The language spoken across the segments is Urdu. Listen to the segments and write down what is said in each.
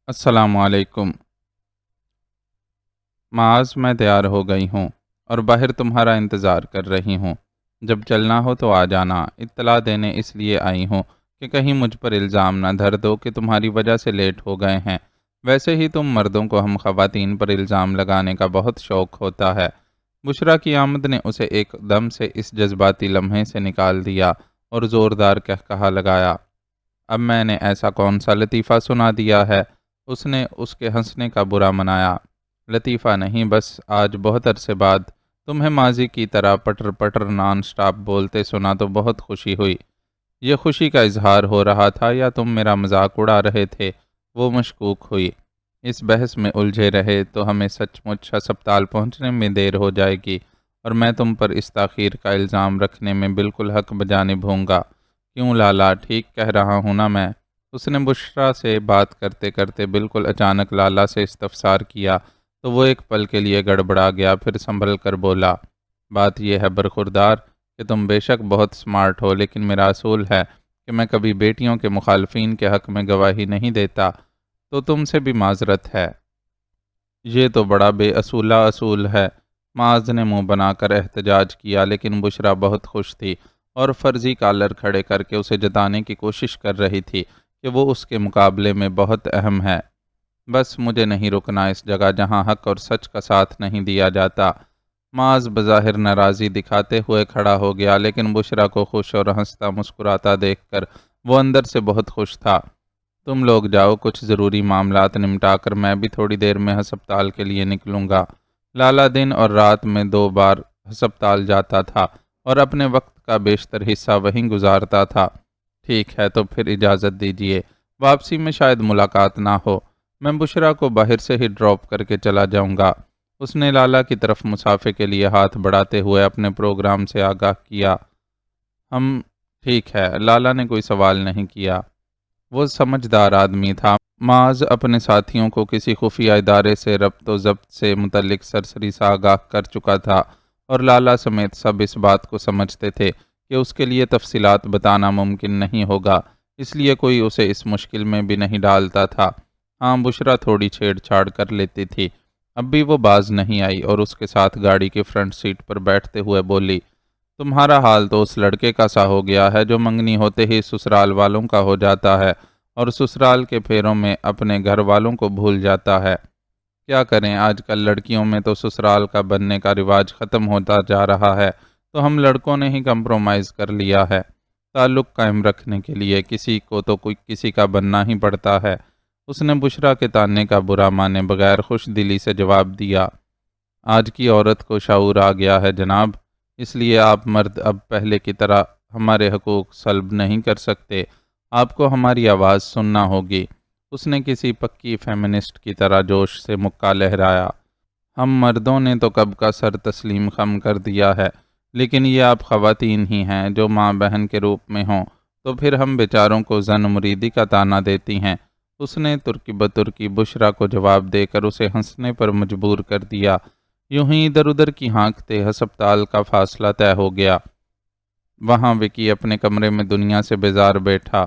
السلام علیکم معاذ، میں تیار ہو گئی ہوں اور باہر تمہارا انتظار کر رہی ہوں۔ جب چلنا ہو تو آ جانا۔ اطلاع دینے اس لیے آئی ہوں کہ کہیں مجھ پر الزام نہ دھر دو کہ تمہاری وجہ سے لیٹ ہو گئے ہیں۔ ویسے ہی تم مردوں کو ہم خواتین پر الزام لگانے کا بہت شوق ہوتا ہے۔ بشریٰ کی آمد نے اسے ایک دم سے اس جذباتی لمحے سے نکال دیا اور زوردار قہقہا لگایا۔ اب میں نے ایسا کون سا لطیفہ سنا دیا ہے؟ اس نے اس کے ہنسنے کا برا منایا۔ لطیفہ نہیں، بس آج بہت عرصے بعد تمہیں ماضی کی طرح پٹر پٹر نان سٹاپ بولتے سنا تو بہت خوشی ہوئی۔ یہ خوشی کا اظہار ہو رہا تھا یا تم میرا مذاق اڑا رہے تھے؟ وہ مشکوک ہوئی۔ اس بحث میں الجھے رہے تو ہمیں سچ مچ ہسپتال پہنچنے میں دیر ہو جائے گی اور میں تم پر اس تاخیر کا الزام رکھنے میں بالکل حق بجانب ہوں گا۔ کیوں لالا، ٹھیک کہہ رہا ہوں نا میں؟ اس نے بشریٰ سے بات کرتے کرتے بالکل اچانک لالا سے استفسار کیا تو وہ ایک پل کے لیے گڑبڑا گیا، پھر سنبھل کر بولا، بات یہ ہے برخوردار کہ تم بے شک بہت سمارٹ ہو، لیکن میرا اصول ہے کہ میں کبھی بیٹیوں کے مخالفین کے حق میں گواہی نہیں دیتا، تو تم سے بھی معذرت ہے۔ یہ تو بڑا بے اصولہ اصول ہے۔ معاذ نے منہ بنا کر احتجاج کیا، لیکن بشریٰ بہت خوش تھی اور فرضی کالر کھڑے کر کے اسے جتانے کی کوشش کر رہی تھی کہ وہ اس کے مقابلے میں بہت اہم ہے۔ بس مجھے نہیں رکنا اس جگہ جہاں حق اور سچ کا ساتھ نہیں دیا جاتا۔ معاذ بظاہر ناراضی دکھاتے ہوئے کھڑا ہو گیا، لیکن بشریٰ کو خوش اور ہنستا مسکراتا دیکھ کر وہ اندر سے بہت خوش تھا۔ تم لوگ جاؤ، کچھ ضروری معاملات نمٹا کر میں بھی تھوڑی دیر میں ہسپتال کے لیے نکلوں گا۔ لالا دن اور رات میں 2 بار ہسپتال جاتا تھا اور اپنے وقت کا بیشتر حصہ وہیں گزارتا تھا۔ ٹھیک ہے، تو پھر اجازت دیجیے، واپسی میں شاید ملاقات نہ ہو، میں بشریٰ کو باہر سے ہی ڈراپ کر کے چلا جاؤں گا۔ اس نے لالا کی طرف مسافے کے لیے ہاتھ بڑھاتے ہوئے اپنے پروگرام سے آگاہ کیا۔ ہم ٹھیک ہے، لالا نے کوئی سوال نہیں کیا۔ وہ سمجھدار آدمی تھا۔ معاذ اپنے ساتھیوں کو کسی خفیہ ادارے سے ربط و ضبط سے متعلق سرسری سا آگاہ کر چکا تھا اور لالا سمیت سب اس بات کو سمجھتے تھے کہ اس کے لیے تفصیلات بتانا ممکن نہیں ہوگا، اس لیے کوئی اسے اس مشکل میں بھی نہیں ڈالتا تھا۔ ہاں، بشریٰ تھوڑی چھیڑ چھاڑ کر لیتی تھی۔ اب بھی وہ باز نہیں آئی اور اس کے ساتھ گاڑی کی فرنٹ سیٹ پر بیٹھتے ہوئے بولی، تمہارا حال تو اس لڑکے کا سا ہو گیا ہے جو منگنی ہوتے ہی سسرال والوں کا ہو جاتا ہے اور سسرال کے پھیروں میں اپنے گھر والوں کو بھول جاتا ہے۔ کیا کریں، آج کل لڑکیوں میں تو سسرال کا بننے کا رواج ختم ہوتا جا رہا ہے، تو ہم لڑکوں نے ہی کمپرومائز کر لیا ہے۔ تعلق قائم رکھنے کے لیے کسی کو تو کوئی کسی کا بننا ہی پڑتا ہے۔ اس نے بشریٰ کے تانے کا برا مانے بغیر خوش دلی سے جواب دیا، آج کی عورت کو شعور آ گیا ہے جناب، اس لیے آپ مرد اب پہلے کی طرح ہمارے حقوق سلب نہیں کر سکتے، آپ کو ہماری آواز سننا ہوگی۔ اس نے کسی پکی فیمنسٹ کی طرح جوش سے مکہ لہرایا۔ ہم مردوں نے تو کب کا سر تسلیم خم کر دیا ہے، لیکن یہ آپ خواتین ہی ہیں جو ماں بہن کے روپ میں ہوں، تو پھر ہم بیچاروں کو زن مریدی کا طعنہ دیتی ہیں۔ اس نے ترکی بترکی بشریٰ کو جواب دے کر اسے ہنسنے پر مجبور کر دیا۔ یوں ہی ادھر ادھر کی ہانکتے ہسپتال کا فاصلہ طے ہو گیا۔ وہاں وکی اپنے کمرے میں دنیا سے بیزار بیٹھا،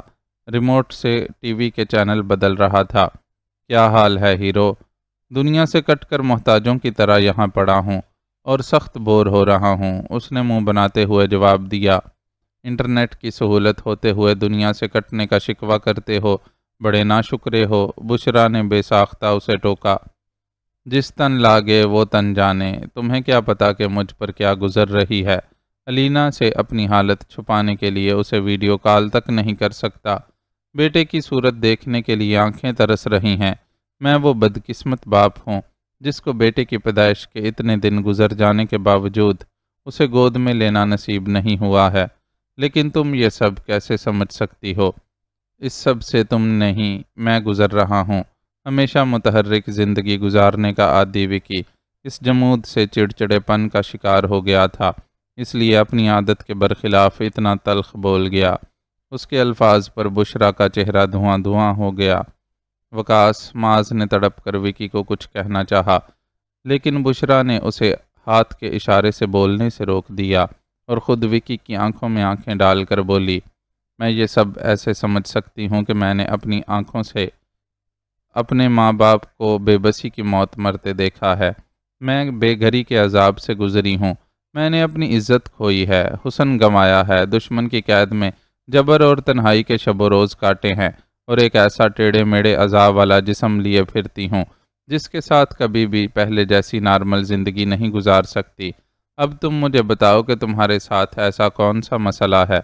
ریموٹ سے ٹی وی کے چینل بدل رہا تھا۔ کیا حال ہے ہیرو؟ دنیا سے کٹ کر محتاجوں کی طرح یہاں پڑا ہوں اور سخت بور ہو رہا ہوں، اس نے منہ بناتے ہوئے جواب دیا۔ انٹرنیٹ کی سہولت ہوتے ہوئے دنیا سے کٹنے کا شکوہ کرتے ہو، بڑے ناشکرے ہو، بشریٰ نے بے ساختہ اسے ٹوکا۔ جس تن لاگے وہ تن جانے، تمہیں کیا پتا کہ مجھ پر کیا گزر رہی ہے؟ علینا سے اپنی حالت چھپانے کے لیے اسے ویڈیو کال تک نہیں کر سکتا۔ بیٹے کی صورت دیکھنے کے لیے آنکھیں ترس رہی ہیں۔ میں وہ بدقسمت باپ ہوں جس کو بیٹے کی پیدائش کے اتنے دن گزر جانے کے باوجود اسے گود میں لینا نصیب نہیں ہوا ہے، لیکن تم یہ سب کیسے سمجھ سکتی ہو؟ اس سب سے تم نہیں، میں گزر رہا ہوں۔ ہمیشہ متحرک زندگی گزارنے کا عادی وکی اس جمود سے چڑچڑے پن کا شکار ہو گیا تھا، اس لیے اپنی عادت کے برخلاف اتنا تلخ بول گیا۔ اس کے الفاظ پر بشریٰ کا چہرہ دھواں دھواں ہو گیا۔ وکاس، معاذ نے تڑپ کر وکی کو کچھ کہنا چاہا، لیکن بشریٰ نے اسے ہاتھ کے اشارے سے بولنے سے روک دیا اور خود وکی کی آنکھوں میں آنکھیں ڈال کر بولی، میں یہ سب ایسے سمجھ سکتی ہوں کہ میں نے اپنی آنکھوں سے اپنے ماں باپ کو بے بسی کی موت مرتے دیکھا ہے، میں بے گھری کے عذاب سے گزری ہوں، میں نے اپنی عزت کھوئی ہے، حسن گنوایا ہے، دشمن کی قید میں جبر اور تنہائی کے شب و روز کاٹے ہیں، اور ایک ایسا ٹیڑھے میڑھے عذاب والا جسم لیے پھرتی ہوں جس کے ساتھ کبھی بھی پہلے جیسی نارمل زندگی نہیں گزار سکتی۔ اب تم مجھے بتاؤ کہ تمہارے ساتھ ایسا کون سا مسئلہ ہے؟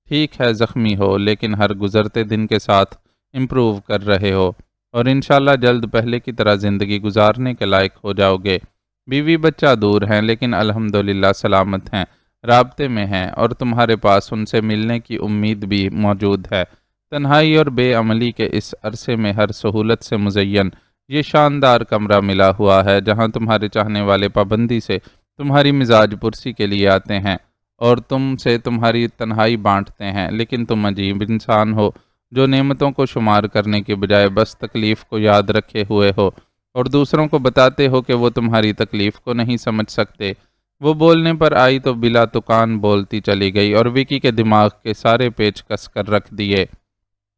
ٹھیک ہے زخمی ہو، لیکن ہر گزرتے دن کے ساتھ امپروو کر رہے ہو، اور انشاءاللہ جلد پہلے کی طرح زندگی گزارنے کے لائق ہو جاؤ گے۔ بیوی بچہ دور ہیں لیکن الحمدللہ سلامت ہیں، رابطے میں ہیں، اور تمہارے پاس ان سے ملنے کی امید بھی موجود ہے۔ تنہائی اور بے عملی کے اس عرصے میں ہر سہولت سے مزین یہ شاندار کمرہ ملا ہوا ہے جہاں تمہارے چاہنے والے پابندی سے تمہاری مزاج پرسی کے لیے آتے ہیں اور تم سے تمہاری تنہائی بانٹتے ہیں، لیکن تم عجیب انسان ہو جو نعمتوں کو شمار کرنے کے بجائے بس تکلیف کو یاد رکھے ہوئے ہو، اور دوسروں کو بتاتے ہو کہ وہ تمہاری تکلیف کو نہیں سمجھ سکتے۔ وہ بولنے پر آئی تو بلا تکان بولتی چلی گئی اور وکی کے دماغ کے سارے پیچ کس کر رکھ دیے۔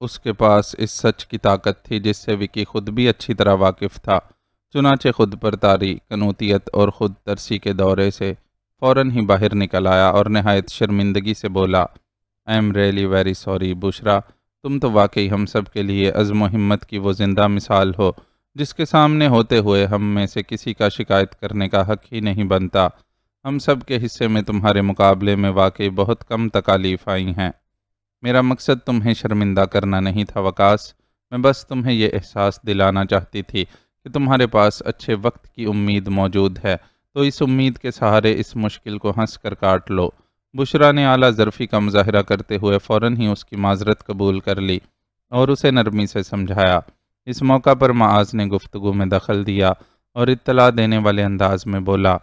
اس کے پاس اس سچ کی طاقت تھی جس سے وکی خود بھی اچھی طرح واقف تھا، چنانچہ خود پر طاری، کنوتیت اور خود ترسی کے دورے سے فوراً ہی باہر نکل آیا اور نہایت شرمندگی سے بولا، "I am really very sorry بشرا، تم تو واقعی ہم سب کے لیے عزم و ہمت کی وہ زندہ مثال ہو جس کے سامنے ہوتے ہوئے ہم میں سے کسی کا شکایت کرنے کا حق ہی نہیں بنتا۔ ہم سب کے حصے میں تمہارے مقابلے میں واقعی بہت کم تکالیف آئی ہیں۔ میرا مقصد تمہیں شرمندہ کرنا نہیں تھا وکاس، میں بس تمہیں یہ احساس دلانا چاہتی تھی کہ تمہارے پاس اچھے وقت کی امید موجود ہے، تو اس امید کے سہارے اس مشکل کو ہنس کر کاٹ لو۔ بشرا نے اعلیٰ ظرفی کا مظاہرہ کرتے ہوئے فوراً ہی اس کی معذرت قبول کر لی اور اسے نرمی سے سمجھایا۔ اس موقع پر معاذ نے گفتگو میں دخل دیا اور اطلاع دینے والے انداز میں بولا،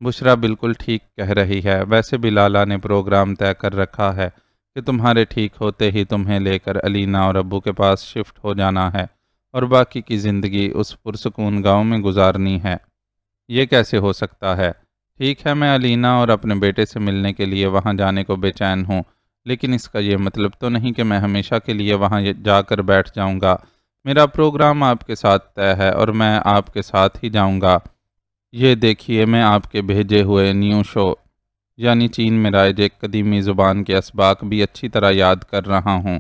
بشرا بالکل ٹھیک کہہ رہی ہے، ویسے بھی لالا نے پروگرام طے کر رکھا ہے کہ تمہارے ٹھیک ہوتے ہی تمہیں لے کر علینا اور ابو کے پاس شفٹ ہو جانا ہے اور باقی کی زندگی اس پرسکون گاؤں میں گزارنی ہے۔ یہ کیسے ہو سکتا ہے؟ ٹھیک ہے میں علینا اور اپنے بیٹے سے ملنے کے لیے وہاں جانے کو بے چین ہوں، لیکن اس کا یہ مطلب تو نہیں کہ میں ہمیشہ کے لیے وہاں جا کر بیٹھ جاؤں گا۔ میرا پروگرام آپ کے ساتھ طے ہے اور میں آپ کے ساتھ ہی جاؤں گا۔ یہ دیکھیے میں آپ کے بھیجے ہوئے نیو شو یعنی چین میں رائج ایک قدیمی زبان کے اسباق بھی اچھی طرح یاد کر رہا ہوں۔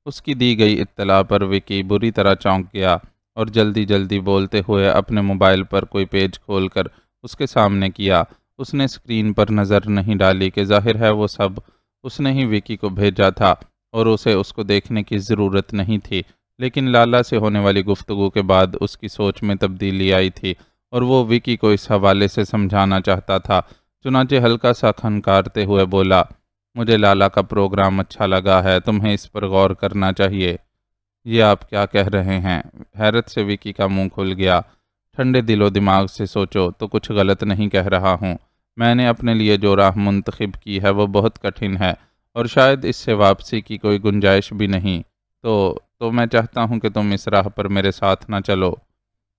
اس کی دی گئی اطلاع پر وکی بری طرح چونک گیا اور جلدی جلدی بولتے ہوئے اپنے موبائل پر کوئی پیج کھول کر اس کے سامنے کیا۔ اس نے اسکرین پر نظر نہیں ڈالی کہ ظاہر ہے وہ سب اس نے ہی وکی کو بھیجا تھا اور اسے اس کو دیکھنے کی ضرورت نہیں تھی، لیکن لالا سے ہونے والی گفتگو کے بعد اس کی سوچ میں تبدیلی آئی تھی اور وہ وکی کو اس حوالے سے سمجھانا چاہتا تھا، چنانچہ ہلکا سا کھنکارتے ہوئے بولا، مجھے لالا کا پروگرام اچھا لگا ہے، تمہیں اس پر غور کرنا چاہیے۔ یہ آپ کیا کہہ رہے ہیں؟ حیرت سے وکی کا منہ کھل گیا۔ ٹھنڈے دل و دماغ سے سوچو تو کچھ غلط نہیں کہہ رہا ہوں۔ میں نے اپنے لیے جو راہ منتخب کی ہے وہ بہت کٹھن ہے اور شاید اس سے واپسی کی کوئی گنجائش بھی نہیں، تو میں چاہتا ہوں کہ تم اس راہ پر میرے ساتھ نہ چلو۔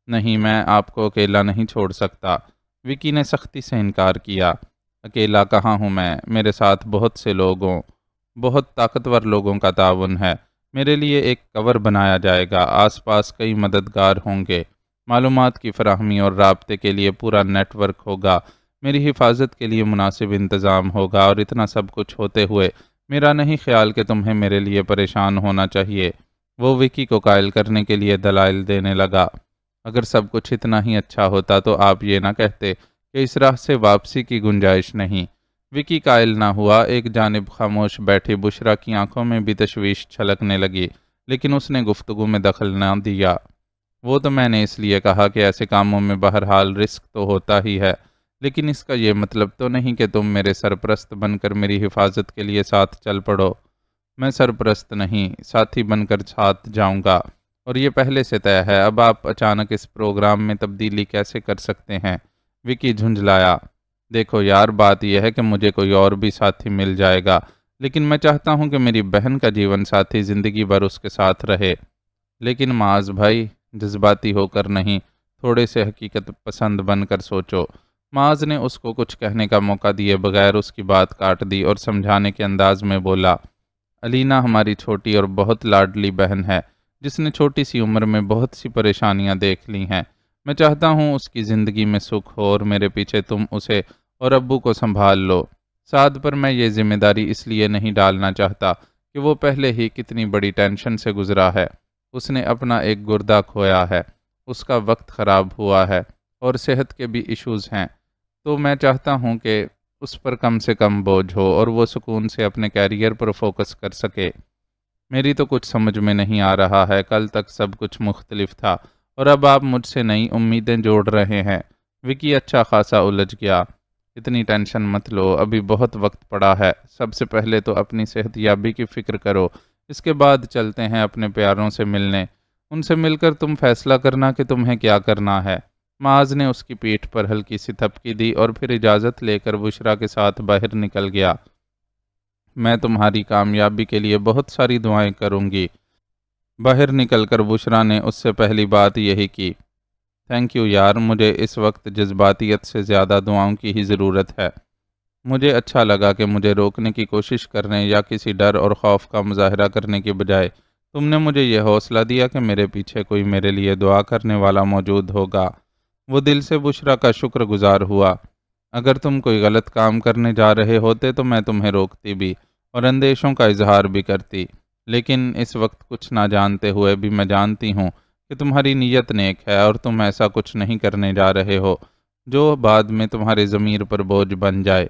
نہیں، میں آپ کو اکیلا نہیں چھوڑ سکتا۔ وکی نے سختی سے انکار کیا۔ اکیلا کہاں ہوں میں، میرے ساتھ بہت سے لوگوں، بہت طاقتور لوگوں کا تعاون ہے۔ میرے لیے ایک کور بنایا جائے گا، آس پاس کئی مددگار ہوں گے، معلومات کی فراہمی اور رابطے کے لیے پورا نیٹ ورک ہوگا، میری حفاظت کے لیے مناسب انتظام ہوگا، اور اتنا سب کچھ ہوتے ہوئے میرا نہیں خیال کہ تمہیں میرے لیے پریشان ہونا چاہیے۔ وہ وکی کو قائل کرنے کے لیے دلائل دینے لگا۔ اگر سب کچھ اتنا ہی اچھا ہوتا تو آپ یہ نہ کہتے کہ اس راہ سے واپسی کی گنجائش نہیں۔ وکی قائل نہ ہوا، ایک جانب خاموش بیٹھی بشرا کی آنکھوں میں بھی تشویش چھلکنے لگی، لیکن اس نے گفتگو میں دخل نہ دیا۔ وہ تو میں نے اس لیے کہا کہ ایسے کاموں میں بہرحال رسک تو ہوتا ہی ہے، لیکن اس کا یہ مطلب تو نہیں کہ تم میرے سرپرست بن کر میری حفاظت کے لیے ساتھ چل پڑو۔ میں سرپرست نہیں، ساتھی بن کر ساتھ جاؤں گا، اور یہ پہلے سے طے ہے۔ اب آپ اچانک اس پروگرام میں تبدیلی کیسے کر سکتے ہیں؟ وکی جھنجھلایا۔ دیکھو یار، بات یہ ہے کہ مجھے کوئی اور بھی ساتھی مل جائے گا، لیکن میں چاہتا ہوں کہ میری بہن کا جیون ساتھی زندگی بھر اس کے ساتھ رہے۔ لیکن معاذ بھائی، جذباتی ہو کر نہیں، تھوڑے سے حقیقت پسند بن کر سوچو۔ معاذ نے اس کو کچھ کہنے کا موقع دیے بغیر اس کی بات کاٹ دی اور سمجھانے کے انداز میں بولا، علینا ہماری چھوٹی اور بہت لاڈلی بہن ہے جس نے چھوٹی سی عمر میں بہت سی پریشانیاں دیکھ لی ہیں۔ میں چاہتا ہوں اس کی زندگی میں سکھ ہو اور میرے پیچھے تم اسے اور ابو کو سنبھال لو۔ سعد پر میں یہ ذمہ داری اس لیے نہیں ڈالنا چاہتا کہ وہ پہلے ہی کتنی بڑی ٹینشن سے گزرا ہے۔ اس نے اپنا ایک گردہ کھویا ہے، اس کا وقت خراب ہوا ہے اور صحت کے بھی ایشوز ہیں، تو میں چاہتا ہوں کہ اس پر کم سے کم بوجھ ہو اور وہ سکون سے اپنے کیریئر پر فوکس کر سکے۔ میری تو کچھ سمجھ میں نہیں آ رہا ہے، کل تک سب کچھ مختلف تھا اور اب آپ مجھ سے نئی امیدیں جوڑ رہے ہیں۔ وکی اچھا خاصا الجھ گیا۔ اتنی ٹینشن مت لو، ابھی بہت وقت پڑا ہے۔ سب سے پہلے تو اپنی صحت یابی کی فکر کرو، اس کے بعد چلتے ہیں اپنے پیاروں سے ملنے۔ ان سے مل کر تم فیصلہ کرنا کہ تمہیں کیا کرنا ہے۔ معاذ نے اس کی پیٹھ پر ہلکی سی تھپکی دی اور پھر اجازت لے کر بشریٰ کے ساتھ باہر نکل گیا۔ میں تمہاری کامیابی کے لیے بہت ساری دعائیں کروں گی۔ باہر نکل کر بشریٰ نے اس سے پہلی بات یہی کی۔ تھینک یو یار، مجھے اس وقت جذباتیت سے زیادہ دعاؤں کی ہی ضرورت ہے۔ مجھے اچھا لگا کہ مجھے روکنے کی کوشش کرنے یا کسی ڈر اور خوف کا مظاہرہ کرنے کے بجائے تم نے مجھے یہ حوصلہ دیا کہ میرے پیچھے کوئی میرے لیے دعا کرنے والا موجود ہوگا۔ وہ دل سے بشریٰ کا شکر گزار ہوا۔ اگر تم کوئی غلط کام کرنے جا رہے ہوتے تو میں تمہیں روکتی بھی اور اندیشوں کا اظہار بھی کرتی، لیکن اس وقت کچھ نہ جانتے ہوئے بھی میں جانتی ہوں کہ تمہاری نیت نیک ہے اور تم ایسا کچھ نہیں کرنے جا رہے ہو جو بعد میں تمہارے ضمیر پر بوجھ بن جائے۔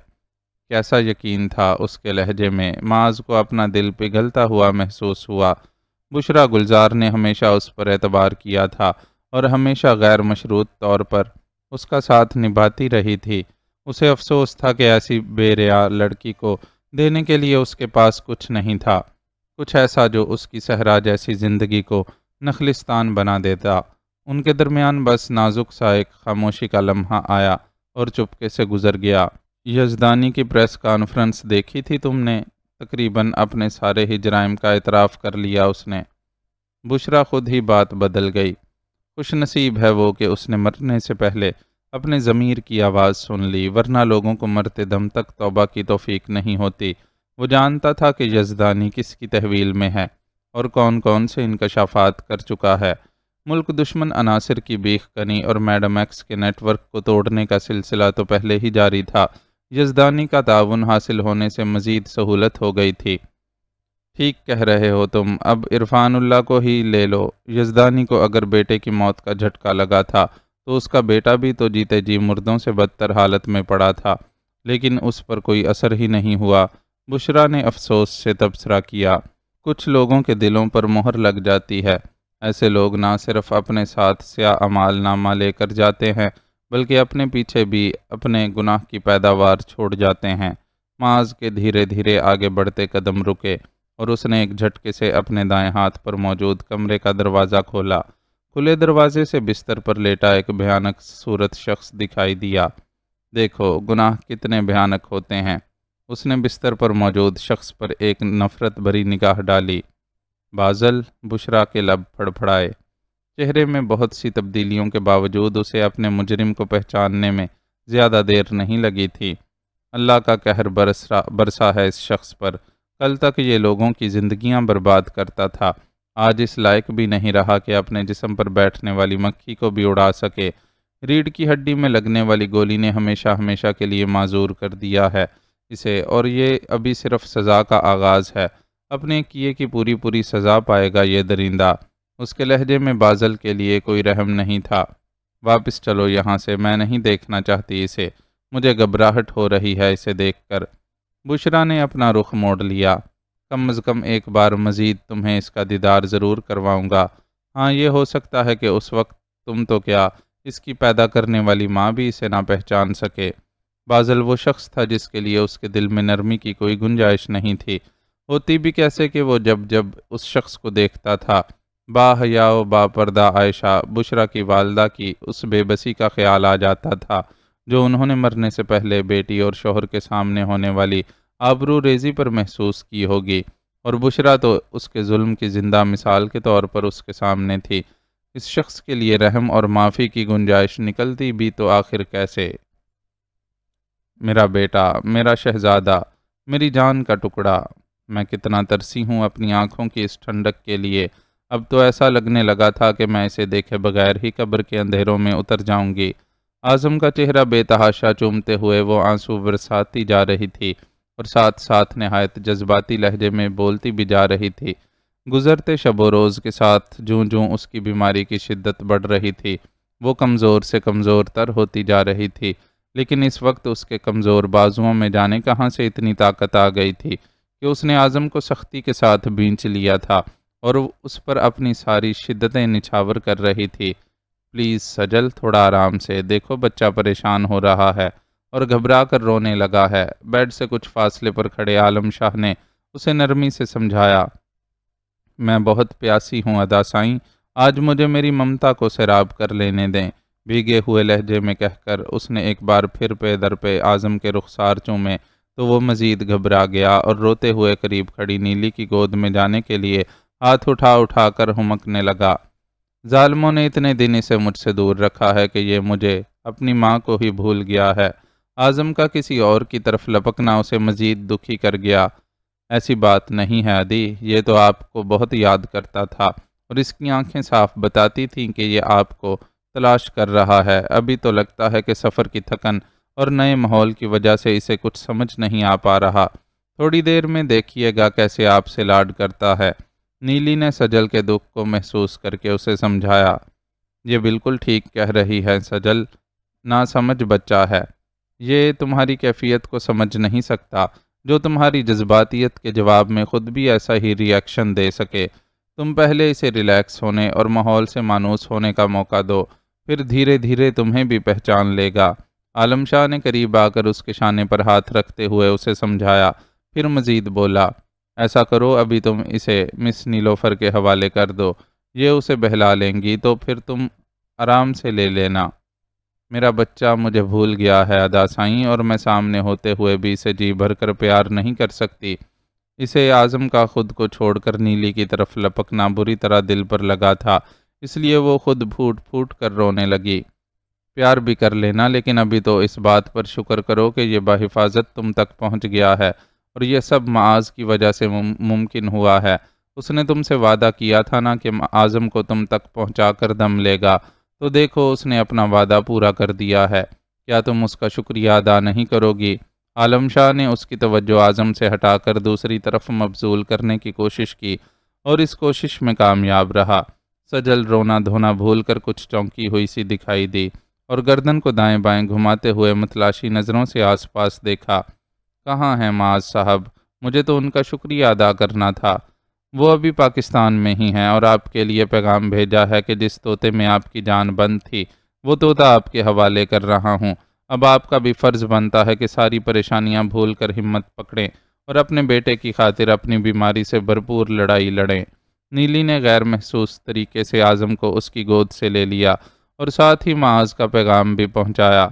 کیسا یقین تھا اس کے لہجے میں، معاذ کو اپنا دل پگھلتا ہوا محسوس ہوا۔ بشریٰ گلزار نے ہمیشہ اس پر اعتبار کیا تھا اور ہمیشہ غیر مشروط طور پر اس کا ساتھ نبھاتی رہی تھی۔ اسے افسوس تھا کہ ایسی بے ریا لڑکی کو دینے کے لیے اس کے پاس کچھ نہیں تھا، کچھ ایسا جو اس کی صحرا جیسی زندگی کو نخلستان بنا دیتا۔ ان کے درمیان بس نازک سا ایک خاموشی کا لمحہ آیا اور چپکے سے گزر گیا۔ یزدانی کی پریس کانفرنس دیکھی تھی تم نے؟ تقریباً اپنے سارے ہی جرائم کا اعتراف کر لیا اس نے۔ بشریٰ خود ہی بات بدل گئی۔ خوش نصیب ہے وہ کہ اس نے مرنے سے پہلے اپنے ضمیر کی آواز سن لی، ورنہ لوگوں کو مرتے دم تک توبہ کی توفیق نہیں ہوتی۔ وہ جانتا تھا کہ یزدانی کس کی تحویل میں ہے اور کون کون سے انکشافات کر چکا ہے۔ ملک دشمن عناصر کی بیخ کنی اور میڈم ایکس کے نیٹ ورک کو توڑنے کا سلسلہ تو پہلے ہی جاری تھا۔ یزدانی کا تعاون حاصل ہونے سے مزید سہولت ہو گئی تھی۔ ٹھیک کہہ رہے ہو تم، اب عرفان اللہ کو ہی لے لو۔ یزدانی کو اگر بیٹے کی موت کا جھٹکا لگا تھا تو اس کا بیٹا بھی تو جیتے جی مردوں سے بدتر حالت میں پڑا تھا، لیکن اس پر کوئی اثر ہی نہیں ہوا۔ بشریٰ نے افسوس سے تبصرہ کیا۔ کچھ لوگوں کے دلوں پر مہر لگ جاتی ہے۔ ایسے لوگ نہ صرف اپنے ساتھ سیاہ اعمال نامہ لے کر جاتے ہیں بلکہ اپنے پیچھے بھی اپنے گناہ کی پیداوار چھوڑ جاتے ہیں۔ معاذ کے دھیرے دھیرے آگے بڑھتے قدم رکے اور اس نے ایک جھٹکے سے اپنے دائیں ہاتھ پر موجود کمرے کا دروازہ کھولا۔ کھلے دروازے سے بستر پر لیٹا ایک بھیانک صورت شخص دکھائی دیا۔ دیکھو گناہ کتنے بھیانک ہوتے ہیں۔ اس نے بستر پر موجود شخص پر ایک نفرت بھری نگاہ ڈالی۔ بازل، بشریٰ کے لب پھڑپھڑائے۔ چہرے میں بہت سی تبدیلیوں کے باوجود اسے اپنے مجرم کو پہچاننے میں زیادہ دیر نہیں لگی تھی۔ اللہ کا قہر برسا ہے اس شخص پر۔ کل تک یہ لوگوں کی زندگیاں برباد کرتا تھا، آج اس لائق بھی نہیں رہا کہ اپنے جسم پر بیٹھنے والی مکھی کو بھی اڑا سکے۔ ریڑھ کی ہڈی میں لگنے والی گولی نے ہمیشہ ہمیشہ کے لیے معذور کر دیا ہے اسے، اور یہ ابھی صرف سزا کا آغاز ہے۔ اپنے کیے کی پوری پوری سزا پائے گا یہ درندہ۔ اس کے لہجے میں بازل کے لیے کوئی رحم نہیں تھا۔ واپس چلو یہاں سے، میں نہیں دیکھنا چاہتی اسے، مجھے گھبراہٹ ہو رہی ہے اسے دیکھ کر۔ بشریٰ نے اپنا رخ موڑ لیا۔ کم از کم ایک بار مزید تمہیں اس کا دیدار ضرور کرواؤں گا۔ ہاں، یہ ہو سکتا ہے کہ اس وقت تم تو کیا، اس کی پیدا کرنے والی ماں بھی اسے نہ پہچان سکے۔ بازل وہ شخص تھا جس کے لیے اس کے دل میں نرمی کی کوئی گنجائش نہیں تھی۔ ہوتی بھی کیسے کہ وہ جب جب اس شخص کو دیکھتا تھا، با حیا و با پردہ عائشہ بشریٰ کی والدہ کی اس بے بسی کا خیال آ جاتا تھا جو انہوں نے مرنے سے پہلے بیٹی اور شوہر کے سامنے ہونے والی آبرو ریزی پر محسوس کی ہوگی، اور بشریٰ تو اس کے ظلم کی زندہ مثال کے طور پر اس کے سامنے تھی۔ اس شخص کے لیے رحم اور معافی کی گنجائش نکلتی بھی تو آخر کیسے؟ میرا بیٹا، میرا شہزادہ، میری جان کا ٹکڑا، میں کتنا ترسی ہوں اپنی آنکھوں کی اس ٹھنڈک کے لیے، اب تو ایسا لگنے لگا تھا کہ میں اسے دیکھے بغیر ہی قبر کے اندھیروں میں اتر جاؤں گی۔ اعظم کا چہرہ بے تحاشا چومتے ہوئے وہ آنسو برساتی جا رہی تھی اور ساتھ ساتھ نہایت جذباتی لہجے میں بولتی بھی جا رہی تھی۔ گزرتے شب و روز کے ساتھ جوں جوں اس کی بیماری کی شدت بڑھ رہی تھی، وہ کمزور سے کمزور تر ہوتی جا رہی تھی، لیکن اس وقت اس کے کمزور بازوؤں میں جانے کہاں سے اتنی طاقت آ گئی تھی کہ اس نے اعظم کو سختی کے ساتھ بینچ لیا تھا اور اس پر اپنی ساری شدتیں نچھاور کر رہی تھی۔ پلیز سجل، تھوڑا آرام سے، دیکھو بچہ پریشان ہو رہا ہے اور گھبرا کر رونے لگا ہے۔ بیڈ سے کچھ فاصلے پر کھڑے عالم شاہ نے اسے نرمی سے سمجھایا۔ میں بہت پیاسی ہوں ادا سائیں، آج مجھے میری ممتا کو سیراب کر لینے دیں، بھیگے ہوئے لہجے میں کہہ کر اس نے ایک بار پھر پے در پہ اعظم کے رخسار چومے تو وہ مزید گھبرا گیا اور روتے ہوئے قریب کھڑی نیلی کی گود میں جانے کے لیے ہاتھ اٹھا اٹھا کر ہمکنے لگا۔ ظالموں نے اتنے دن اسے مجھ سے دور رکھا ہے کہ یہ مجھے اپنی ماں کو ہی بھول گیا ہے۔ اعظم کا کسی اور کی طرف لپکنا اسے مزید دکھی کر گیا۔ ایسی بات نہیں ہے عدی، یہ تو آپ کو بہت یاد کرتا تھا اور اس کی آنکھیں صاف بتاتی تھیں کہ یہ آپ کو تلاش کر رہا ہے۔ ابھی تو لگتا ہے کہ سفر کی تھکن اور نئے ماحول کی وجہ سے اسے کچھ سمجھ نہیں آ پا رہا، تھوڑی دیر میں دیکھیے گا کیسے آپ سے لاڈ کرتا ہے۔ نیلی نے سجل کے دکھ کو محسوس کر کے اسے سمجھایا۔ یہ بالکل ٹھیک کہہ رہی ہے سجل، ناسمجھ بچہ ہے، یہ تمہاری کیفیت کو سمجھ نہیں سکتا، جو تمہاری جذباتیت کے جواب میں خود بھی ایسا ہی ری ایکشن دے سکے۔ تم پہلے اسے ریلیکس ہونے اور ماحول سے مانوس ہونے کا موقع دو، پھر دھیرے دھیرے تمہیں بھی پہچان لے گا۔ عالم شاہ نے قریب آ کر اس کے شانے پر ہاتھ رکھتے ہوئے اسے سمجھایا، پھر مزید بولا، ایسا کرو ابھی تم اسے مس نیلوفر کے حوالے کر دو، یہ اسے بہلا لیں گی تو پھر تم آرام سے لے لینا۔ میرا بچہ مجھے بھول گیا ہے ادا سائیں، اور میں سامنے ہوتے ہوئے بھی اسے جی بھر کر پیار نہیں کر سکتی۔ اسے اعظم کا خود کو چھوڑ کر نیلی کی طرف لپکنا بری طرح دل پر لگا تھا، اس لیے وہ خود پھوٹ پھوٹ کر رونے لگی۔ پیار بھی کر لینا، لیکن ابھی تو اس بات پر شکر کرو کہ یہ بحفاظت تم تک پہنچ گیا ہے، اور یہ سب معاذ کی وجہ سے ممکن ہوا ہے۔ اس نے تم سے وعدہ کیا تھا نا کہ اعظم کو تم تک پہنچا کر دم لے گا، تو دیکھو اس نے اپنا وعدہ پورا کر دیا ہے، کیا تم اس کا شکریہ ادا نہیں کرو گی؟ عالم شاہ نے اس کی توجہ اعظم سے ہٹا کر دوسری طرف مبذول کرنے کی کوشش کی اور اس کوشش میں کامیاب رہا۔ سجل رونا دھونا بھول کر کچھ چونکی ہوئی سی دکھائی دی اور گردن کو دائیں بائیں گھماتے ہوئے متلاشی نظروں سے آس پاس دیکھا۔ کہاں ہیں معاذ صاحب؟ مجھے تو ان کا شکریہ ادا کرنا تھا۔ وہ ابھی پاکستان میں ہی ہیں اور آپ کے لیے پیغام بھیجا ہے کہ جس طوطے میں آپ کی جان بند تھی وہ طوطا آپ کے حوالے کر رہا ہوں۔ اب آپ کا بھی فرض بنتا ہے کہ ساری پریشانیاں بھول کر ہمت پکڑیں اور اپنے بیٹے کی خاطر اپنی بیماری سے بھرپور لڑائی لڑیں۔ نیلی نے غیر محسوس طریقے سے اعظم کو اس کی گود سے لے لیا اور ساتھ ہی معاذ کا پیغام بھی پہنچایا۔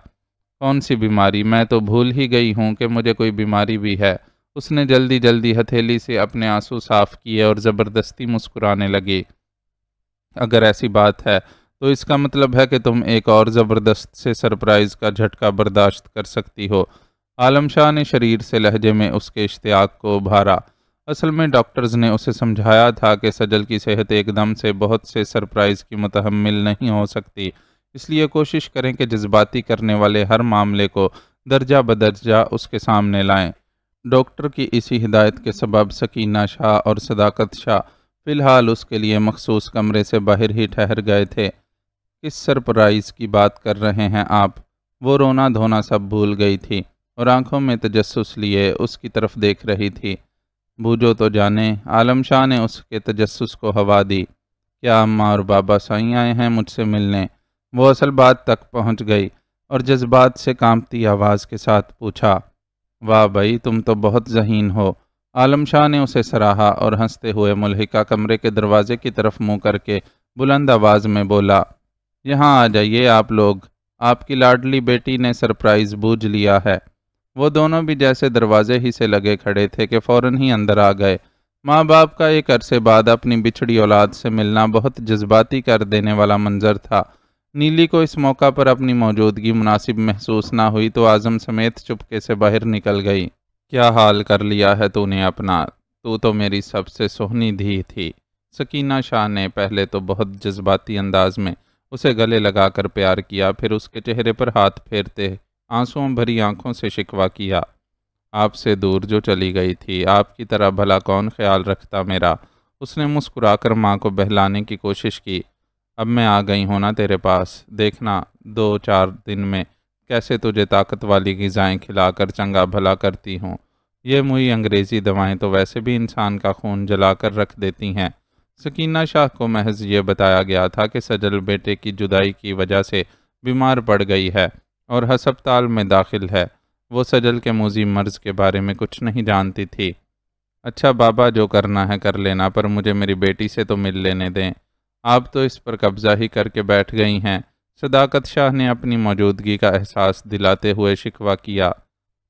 کون سی بیماری؟ میں تو بھول ہی گئی ہوں کہ مجھے کوئی بیماری بھی ہے۔ اس نے جلدی جلدی ہتھیلی سے اپنے آنسو صاف کیے اور زبردستی مسکرانے لگی۔ اگر ایسی بات ہے تو اس کا مطلب ہے کہ تم ایک اور زبردست سے سرپرائز کا جھٹکا برداشت کر سکتی ہو۔ عالم شاہ نے شریر سے لہجے میں اس کے اشتیاق کو ابھارا۔ اصل میں ڈاکٹرز نے اسے سمجھایا تھا کہ سجل کی صحت ایک دم سے بہت سے سرپرائز کی متحمل نہیں ہو سکتی، اس لیے کوشش کریں کہ جذباتی کرنے والے ہر معاملے کو درجہ بدرجہ اس کے سامنے لائیں۔ ڈاکٹر کی اسی ہدایت کے سبب سکینہ شاہ اور صداقت شاہ فی الحال اس کے لیے مخصوص کمرے سے باہر ہی ٹھہر گئے تھے۔ کس سرپرائز کی بات کر رہے ہیں آپ؟ وہ رونا دھونا سب بھول گئی تھی اور آنکھوں میں تجسس لیے اس کی طرف دیکھ رہی تھی۔ بوجھو تو جانے، عالم شاہ نے اس کے تجسس کو ہوا دی۔ کیا اماں اور بابا سائیں آئے ہیں مجھ سے ملنے؟ وہ اصل بات تک پہنچ گئی اور جذبات سے کانپتی آواز کے ساتھ پوچھا۔ واہ بھائی، تم تو بہت ذہین ہو۔ عالم شاہ نے اسے سراہا اور ہنستے ہوئے ملحقہ کمرے کے دروازے کی طرف منہ کر کے بلند آواز میں بولا، یہاں آ جائیے آپ لوگ، آپ کی لاڈلی بیٹی نے سرپرائز بوجھ لیا ہے۔ وہ دونوں بھی جیسے دروازے ہی سے لگے کھڑے تھے کہ فوراً ہی اندر آ گئے۔ ماں باپ کا ایک عرصے بعد اپنی بچھڑی اولاد سے ملنا بہت جذباتی کر دینے والا منظر تھا۔ نیلی کو اس موقع پر اپنی موجودگی مناسب محسوس نہ ہوئی تو اعظم سمیت چپکے سے باہر نکل گئی۔ کیا حال کر لیا ہے تو نے اپنا؟ تو میری سب سے سہنی دھی تھی، سکینہ شاہ نے پہلے تو بہت جذباتی انداز میں اسے گلے لگا کر پیار کیا، پھر اس کے چہرے پر ہاتھ پھیرتے آنسوؤں بھری آنکھوں سے شکوہ کیا۔ آپ سے دور جو چلی گئی تھی، آپ کی طرح بھلا کون خیال رکھتا میرا؟ اس نے مسکرا کر ماں کو بہلانے کی کوشش کی۔ اب میں آ گئی ہوں نا تیرے پاس، دیکھنا 2-4 دن میں کیسے تجھے طاقت والی غذائیں کھلا کر چنگا بھلا کرتی ہوں۔ یہ موئی انگریزی دوائیں تو ویسے بھی انسان کا خون جلا کر رکھ دیتی ہیں۔ سکینہ شاہ کو محض یہ بتایا گیا تھا کہ سجل بیٹے کی جدائی کی وجہ سے بیمار پڑ گئی ہے اور ہسپتال میں داخل ہے۔ وہ سجل کے موذی مرض کے بارے میں کچھ نہیں جانتی تھی۔ اچھا بابا، جو کرنا ہے کر لینا، پر مجھے میری بیٹی سے تو مل لینے دیں۔ آپ تو اس پر قبضہ ہی کر کے بیٹھ گئی ہیں۔ صداقت شاہ نے اپنی موجودگی کا احساس دلاتے ہوئے شکوہ کیا۔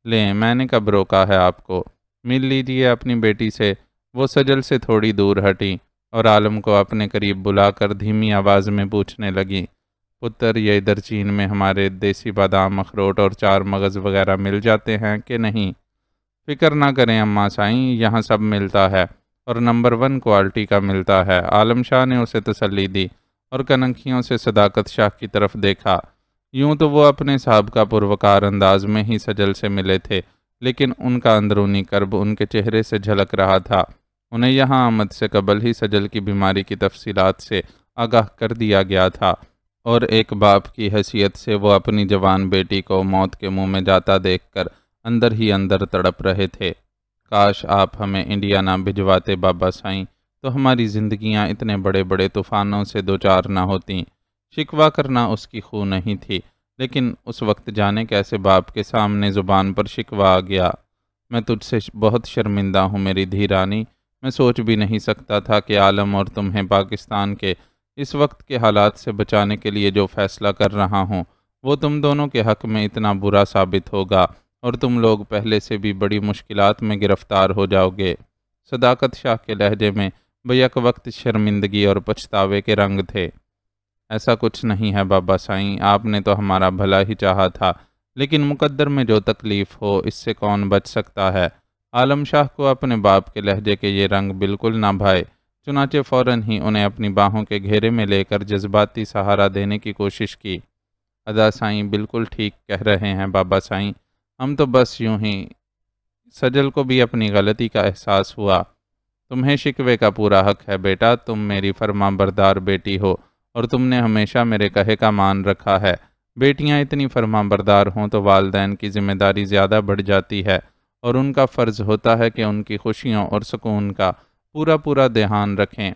لیں، میں نے کب روکا ہے آپ کو؟ مل لیجیے اپنی بیٹی سے۔ وہ سجل سے تھوڑی دور ہٹی اور عالم کو اپنے قریب بلا کر دھیمی آواز میں پوچھنے لگی، پتر، یہ ادھر چین میں ہمارے دیسی بادام، اخروٹ اور 4 مغز وغیرہ مل جاتے ہیں کہ نہیں؟ فکر نہ کریں اماں سائیں، یہاں سب ملتا ہے اور نمبر 1 کوالٹی کا ملتا ہے۔ عالم شاہ نے اسے تسلی دی اور کنکھیوں سے صداقت شاہ کی طرف دیکھا۔ یوں تو وہ اپنے سابقہ پروکار انداز میں ہی سجل سے ملے تھے، لیکن ان کا اندرونی کرب ان کے چہرے سے جھلک رہا تھا۔ انہیں یہاں آمد سے قبل ہی سجل کی بیماری کی تفصیلات سے آگاہ کر دیا گیا تھا، اور ایک باپ کی حیثیت سے وہ اپنی جوان بیٹی کو موت کے منہ میں جاتا دیکھ کر اندر ہی اندر تڑپ رہے تھے۔ کاش آپ ہمیں انڈیا نہ بھجواتے بابا سائیں، تو ہماری زندگیاں اتنے بڑے بڑے طوفانوں سے دوچار نہ ہوتیں۔ شکوہ کرنا اس کی خو نہیں تھی، لیکن اس وقت جانے کیسے باپ کے سامنے زبان پر شکوہ آ گیا۔ میں تجھ سے بہت شرمندہ ہوں میری دھی رانی۔ میں سوچ بھی نہیں سکتا تھا کہ عالم اور تمہیں پاکستان کے اس وقت کے حالات سے بچانے کے لیے جو فیصلہ کر رہا ہوں، وہ تم دونوں کے حق میں اتنا برا ثابت ہوگا اور تم لوگ پہلے سے بھی بڑی مشکلات میں گرفتار ہو جاؤ گے۔ صداقت شاہ کے لہجے میں بیک وقت شرمندگی اور پچھتاوے کے رنگ تھے۔ ایسا کچھ نہیں ہے بابا سائیں، آپ نے تو ہمارا بھلا ہی چاہا تھا، لیکن مقدر میں جو تکلیف ہو اس سے کون بچ سکتا ہے؟ عالم شاہ کو اپنے باپ کے لہجے کے یہ رنگ بالکل نہ بھائے، چنانچہ فوراً ہی انہیں اپنی باہوں کے گھیرے میں لے کر جذباتی سہارا دینے کی کوشش کی۔ ادا سائیں بالکل ٹھیک کہہ رہے ہیں بابا سائیں، ہم تو بس یوں ہی۔ سجل کو بھی اپنی غلطی کا احساس ہوا۔ تمہیں شکوے کا پورا حق ہے بیٹا، تم میری فرمان بردار بیٹی ہو اور تم نے ہمیشہ میرے کہے کا مان رکھا ہے۔ بیٹیاں اتنی فرمان بردار ہوں تو والدین کی ذمہ داری زیادہ بڑھ جاتی ہے، اور ان کا فرض ہوتا ہے کہ ان کی خوشیوں اور سکون کا پورا دھیان رکھیں۔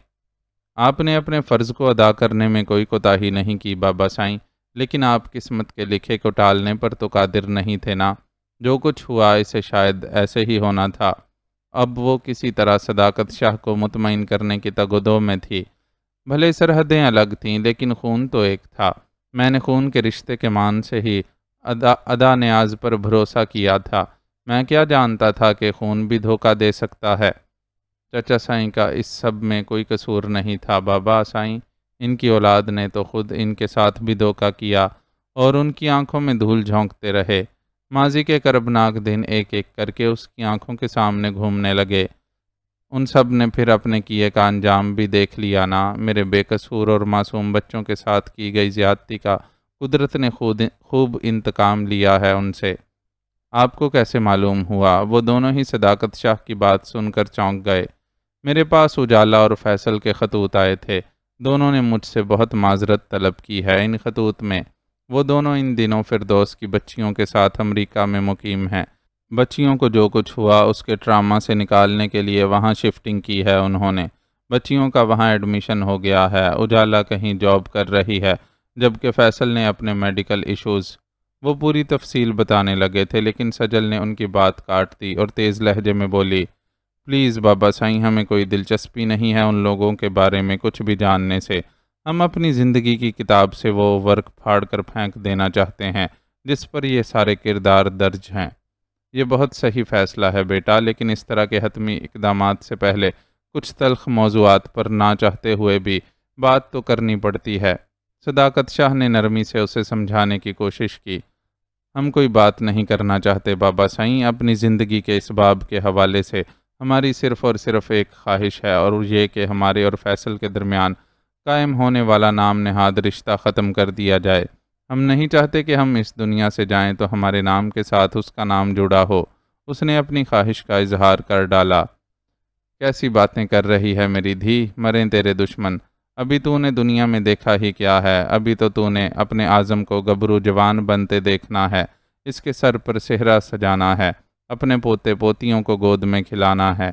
آپ نے اپنے فرض کو ادا کرنے میں کوئی کوتاہی نہیں کی بابا سائیں، لیکن آپ قسمت کے لکھے کو ٹالنے پر تو قادر نہیں تھے نا۔ جو کچھ ہوا اسے شاید ایسے ہی ہونا تھا۔ اب وہ کسی طرح صداقت شاہ کو مطمئن کرنے کی تگ و دو میں تھی۔ بھلے سرحدیں الگ تھیں، لیکن خون تو ایک تھا۔ میں نے خون کے رشتے کے مان سے ہی ادا نیاز پر بھروسہ کیا تھا۔ میں کیا جانتا تھا کہ خون بھی دھوکہ دے سکتا ہے۔ چچا سائیں کا اس سب میں کوئی قصور نہیں تھا بابا سائیں، ان کی اولاد نے تو خود ان کے ساتھ بھی دھوکہ کیا اور ان کی آنکھوں میں دھول جھونکتے رہے۔ ماضی کے کربناک دن ایک ایک کر کے اس کی آنکھوں کے سامنے گھومنے لگے۔ ان سب نے پھر اپنے کیے کا انجام بھی دیکھ لیا نا۔ میرے بے قصور اور معصوم بچوں کے ساتھ کی گئی زیادتی کا قدرت نے خوب انتقام لیا ہے ان سے۔ آپ کو کیسے معلوم ہوا؟ وہ دونوں ہی صداقت شاہ کی بات سن کر چونک گئے۔ میرے پاس اجالا اور فیصل کے خطوط آئے تھے، دونوں نے مجھ سے بہت معذرت طلب کی ہے۔ ان خطوط میں وہ دونوں ان دنوں فردوس کی بچیوں کے ساتھ امریکہ میں مقیم ہیں۔ بچیوں کو جو کچھ ہوا اس کے ٹراما سے نکالنے کے لیے وہاں شفٹنگ کی ہے انہوں نے۔ بچیوں کا وہاں ایڈمیشن ہو گیا ہے، اجالا کہیں جاب کر رہی ہے، جبکہ فیصل نے اپنے میڈیکل ایشوز۔ وہ پوری تفصیل بتانے لگے تھے، لیکن سجل نے ان کی بات کاٹ دی اور تیز لہجے میں بولی، پلیز بابا سائیں، ہمیں کوئی دلچسپی نہیں ہے ان لوگوں کے بارے میں کچھ بھی جاننے سے۔ ہم اپنی زندگی کی کتاب سے وہ ورق پھاڑ کر پھینک دینا چاہتے ہیں جس پر یہ سارے کردار درج ہیں۔ یہ بہت صحیح فیصلہ ہے بیٹا، لیکن اس طرح کے حتمی اقدامات سے پہلے کچھ تلخ موضوعات پر نہ چاہتے ہوئے بھی بات تو کرنی پڑتی ہے۔ صداقت شاہ نے نرمی سے اسے سمجھانے کی کوشش کی۔ ہم کوئی بات نہیں کرنا چاہتے بابا سائیں، اپنی زندگی کے اس باب کے حوالے سے ہماری صرف اور صرف ایک خواہش ہے، اور یہ کہ ہمارے اور فیصل کے درمیان قائم ہونے والا نام نہاد رشتہ ختم کر دیا جائے۔ ہم نہیں چاہتے کہ ہم اس دنیا سے جائیں تو ہمارے نام کے ساتھ اس کا نام جڑا ہو۔ اس نے اپنی خواہش کا اظہار کر ڈالا۔ کیسی باتیں کر رہی ہے میری دھی، مریں تیرے دشمن۔ ابھی تو نے دنیا میں دیکھا ہی کیا ہے، ابھی تو نے اپنے اعظم کو گبرو جوان بنتے دیکھنا ہے، اس کے سر پر صحرا سجانا ہے، اپنے پوتے پوتیوں کو گود میں کھلانا ہے۔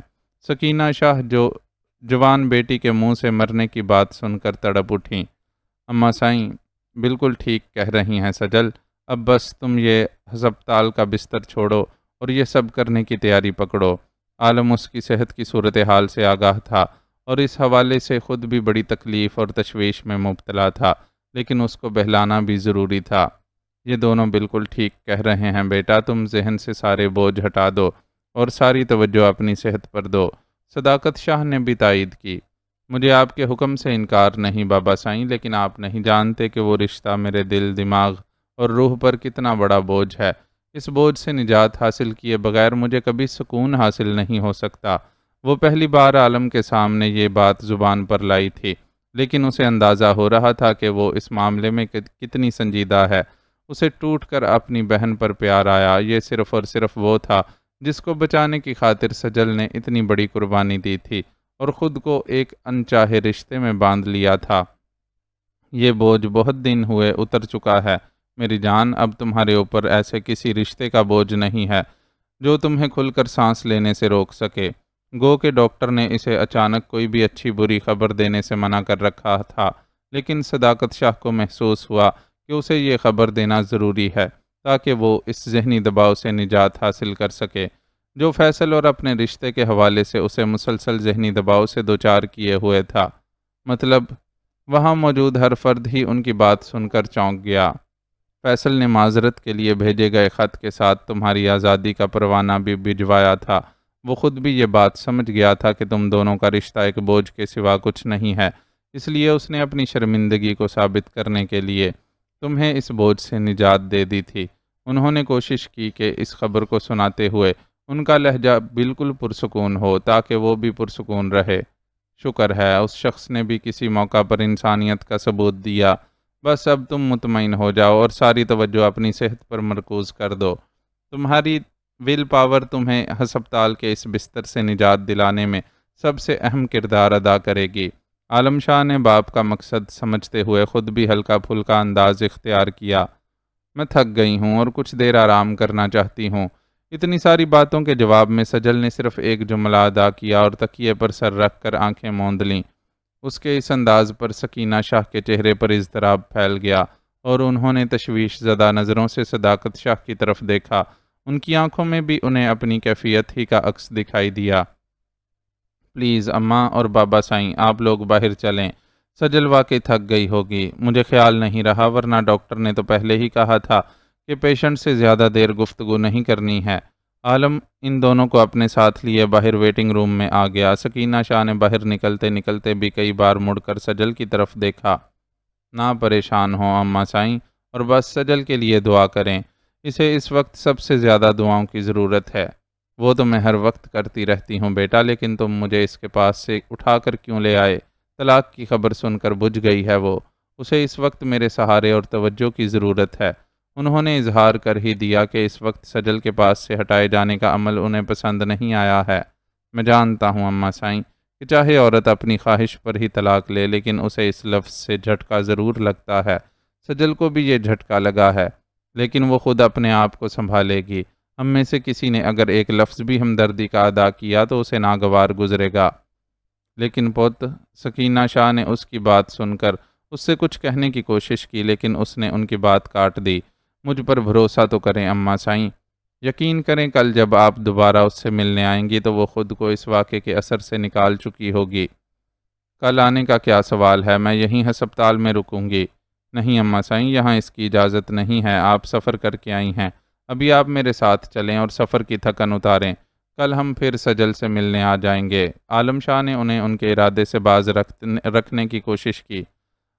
سکینہ شاہ جو جوان بیٹی کے منہ سے مرنے کی بات سن کر تڑپ اٹھیں۔ اماں سائیں، بالکل ٹھیک کہہ رہی ہیں سجل، اب بس تم یہ ہسپتال کا بستر چھوڑو اور یہ سب کرنے کی تیاری پکڑو۔ عالم اس کی صحت کی صورتحال سے آگاہ تھا اور اس حوالے سے خود بھی بڑی تکلیف اور تشویش میں مبتلا تھا، لیکن اس کو بہلانا بھی ضروری تھا۔ یہ دونوں بالکل ٹھیک کہہ رہے ہیں بیٹا، تم ذہن سے سارے بوجھ ہٹا دو اور ساری توجہ اپنی صحت پر دو۔ صداقت شاہ نے بھی تائید کی۔ مجھے آپ کے حکم سے انکار نہیں بابا سائیں، لیکن آپ نہیں جانتے کہ وہ رشتہ میرے دل، دماغ اور روح پر کتنا بڑا بوجھ ہے۔ اس بوجھ سے نجات حاصل کیے بغیر مجھے کبھی سکون حاصل نہیں ہو سکتا۔ وہ پہلی بار عالم کے سامنے یہ بات زبان پر لائی تھی، لیکن اسے اندازہ ہو رہا تھا کہ وہ اس معاملے میں کتنی سنجیدہ ہے۔ اسے ٹوٹ کر اپنی بہن پر پیار آیا۔ یہ صرف اور صرف وہ تھا جس کو بچانے کی خاطر سجل نے اتنی بڑی قربانی دی تھی اور خود کو ایک انچاہے رشتے میں باندھ لیا تھا۔ یہ بوجھ بہت دن ہوئے اتر چکا ہے میری جان، اب تمہارے اوپر ایسے کسی رشتے کا بوجھ نہیں ہے جو تمہیں کھل کر سانس لینے سے روک سکے۔ گو کہ ڈاکٹر نے اسے اچانک کوئی بھی اچھی بری خبر دینے سے منع کر رکھا تھا، لیکن صداقت شاہ کو محسوس ہوا کہ اسے یہ خبر دینا ضروری ہے تاکہ وہ اس ذہنی دباؤ سے نجات حاصل کر سکے جو فیصل اور اپنے رشتے کے حوالے سے اسے مسلسل ذہنی دباؤ سے دوچار کیے ہوئے تھا۔ مطلب وہاں موجود ہر فرد ہی ان کی بات سن کر چونک گیا۔ فیصل نے معذرت کے لیے بھیجے گئے خط کے ساتھ تمہاری آزادی کا پروانہ بھی بھجوایا تھا۔ وہ خود بھی یہ بات سمجھ گیا تھا کہ تم دونوں کا رشتہ ایک بوجھ کے سوا کچھ نہیں ہے، اس لیے اس نے اپنی شرمندگی کو ثابت کرنے کے لیے تمہیں اس بوجھ سے نجات دے دی تھی۔ انہوں نے کوشش کی کہ اس خبر کو سناتے ہوئے ان کا لہجہ بالکل پرسکون ہو تاکہ وہ بھی پرسکون رہے۔ شکر ہے اس شخص نے بھی کسی موقع پر انسانیت کا ثبوت دیا۔ بس اب تم مطمئن ہو جاؤ اور ساری توجہ اپنی صحت پر مرکوز کر دو۔ تمہاری ول پاور تمہیں ہسپتال کے اس بستر سے نجات دلانے میں سب سے اہم کردار ادا کرے گی۔ عالم شاہ نے باپ کا مقصد سمجھتے ہوئے خود بھی ہلکا پھلکا انداز اختیار کیا۔ میں تھک گئی ہوں اور کچھ دیر آرام کرنا چاہتی ہوں۔ اتنی ساری باتوں کے جواب میں سجل نے صرف ایک جملہ ادا کیا اور تکیے پر سر رکھ کر آنکھیں موند لیں۔ اس کے اس انداز پر سکینہ شاہ کے چہرے پر اضطراب پھیل گیا اور انہوں نے تشویش زدہ نظروں سے صداقت شاہ کی طرف دیکھا۔ ان کی آنکھوں میں بھی انہیں اپنی کیفیت ہی کا عکس دکھائی دیا۔ پلیز اماں اور بابا سائیں، آپ لوگ باہر چلیں، سجل واقعی تھک گئی ہوگی۔ مجھے خیال نہیں رہا، ورنہ ڈاکٹر نے تو پہلے ہی کہا تھا کہ پیشنٹ سے زیادہ دیر گفتگو نہیں کرنی ہے۔ عالم ان دونوں کو اپنے ساتھ لیے باہر ویٹنگ روم میں آ گیا۔ سکینہ شاہ نے باہر نکلتے نکلتے بھی کئی بار مڑ کر سجل کی طرف دیکھا۔ نہ پریشان ہوں اماں سائیں، اور بس سجل کے لیے دعا کریں، اسے اس وقت سب سے زیادہ دعاؤں کی ضرورت ہے۔ وہ تو میں ہر وقت کرتی رہتی ہوں بیٹا، لیکن تم مجھے اس کے پاس سے اٹھا کر کیوں لے آئے؟ طلاق کی خبر سن کر بجھ گئی ہے وہ، اسے اس وقت میرے سہارے اور توجہ کی ضرورت ہے۔ انہوں نے اظہار کر ہی دیا کہ اس وقت سجل کے پاس سے ہٹائے جانے کا عمل انہیں پسند نہیں آیا ہے۔ میں جانتا ہوں اماں سائیں کہ چاہے عورت اپنی خواہش پر ہی طلاق لے، لیکن اسے اس لفظ سے جھٹکا ضرور لگتا ہے۔ سجل کو بھی یہ جھٹکا لگا ہے، لیکن وہ خود اپنے آپ کو سنبھالے گی۔ ہم میں سے کسی نے اگر ایک لفظ بھی ہمدردی کا ادا کیا تو اسے ناگوار گزرے گا۔ لیکن پت، سکینہ شاہ نے اس کی بات سن کر اس سے کچھ کہنے کی کوشش کی، لیکن اس نے ان کی بات کاٹ دی۔ مجھ پر بھروسہ تو کریں اماں سائیں، یقین کریں کل جب آپ دوبارہ اس سے ملنے آئیں گی تو وہ خود کو اس واقعے کے اثر سے نکال چکی ہوگی۔ کل آنے کا کیا سوال ہے، میں یہیں ہسپتال میں رکوں گی۔ نہیں اماں سائیں، یہاں اس کی اجازت نہیں ہے، آپ سفر کر کے آئی ہیں، ابھی آپ میرے ساتھ چلیں اور سفر کی تھکن اتاریں، کل ہم پھر سجل سے ملنے آ جائیں گے۔ عالم شاہ نے انہیں ان کے ارادے سے باز رکھنے کی کوشش کی۔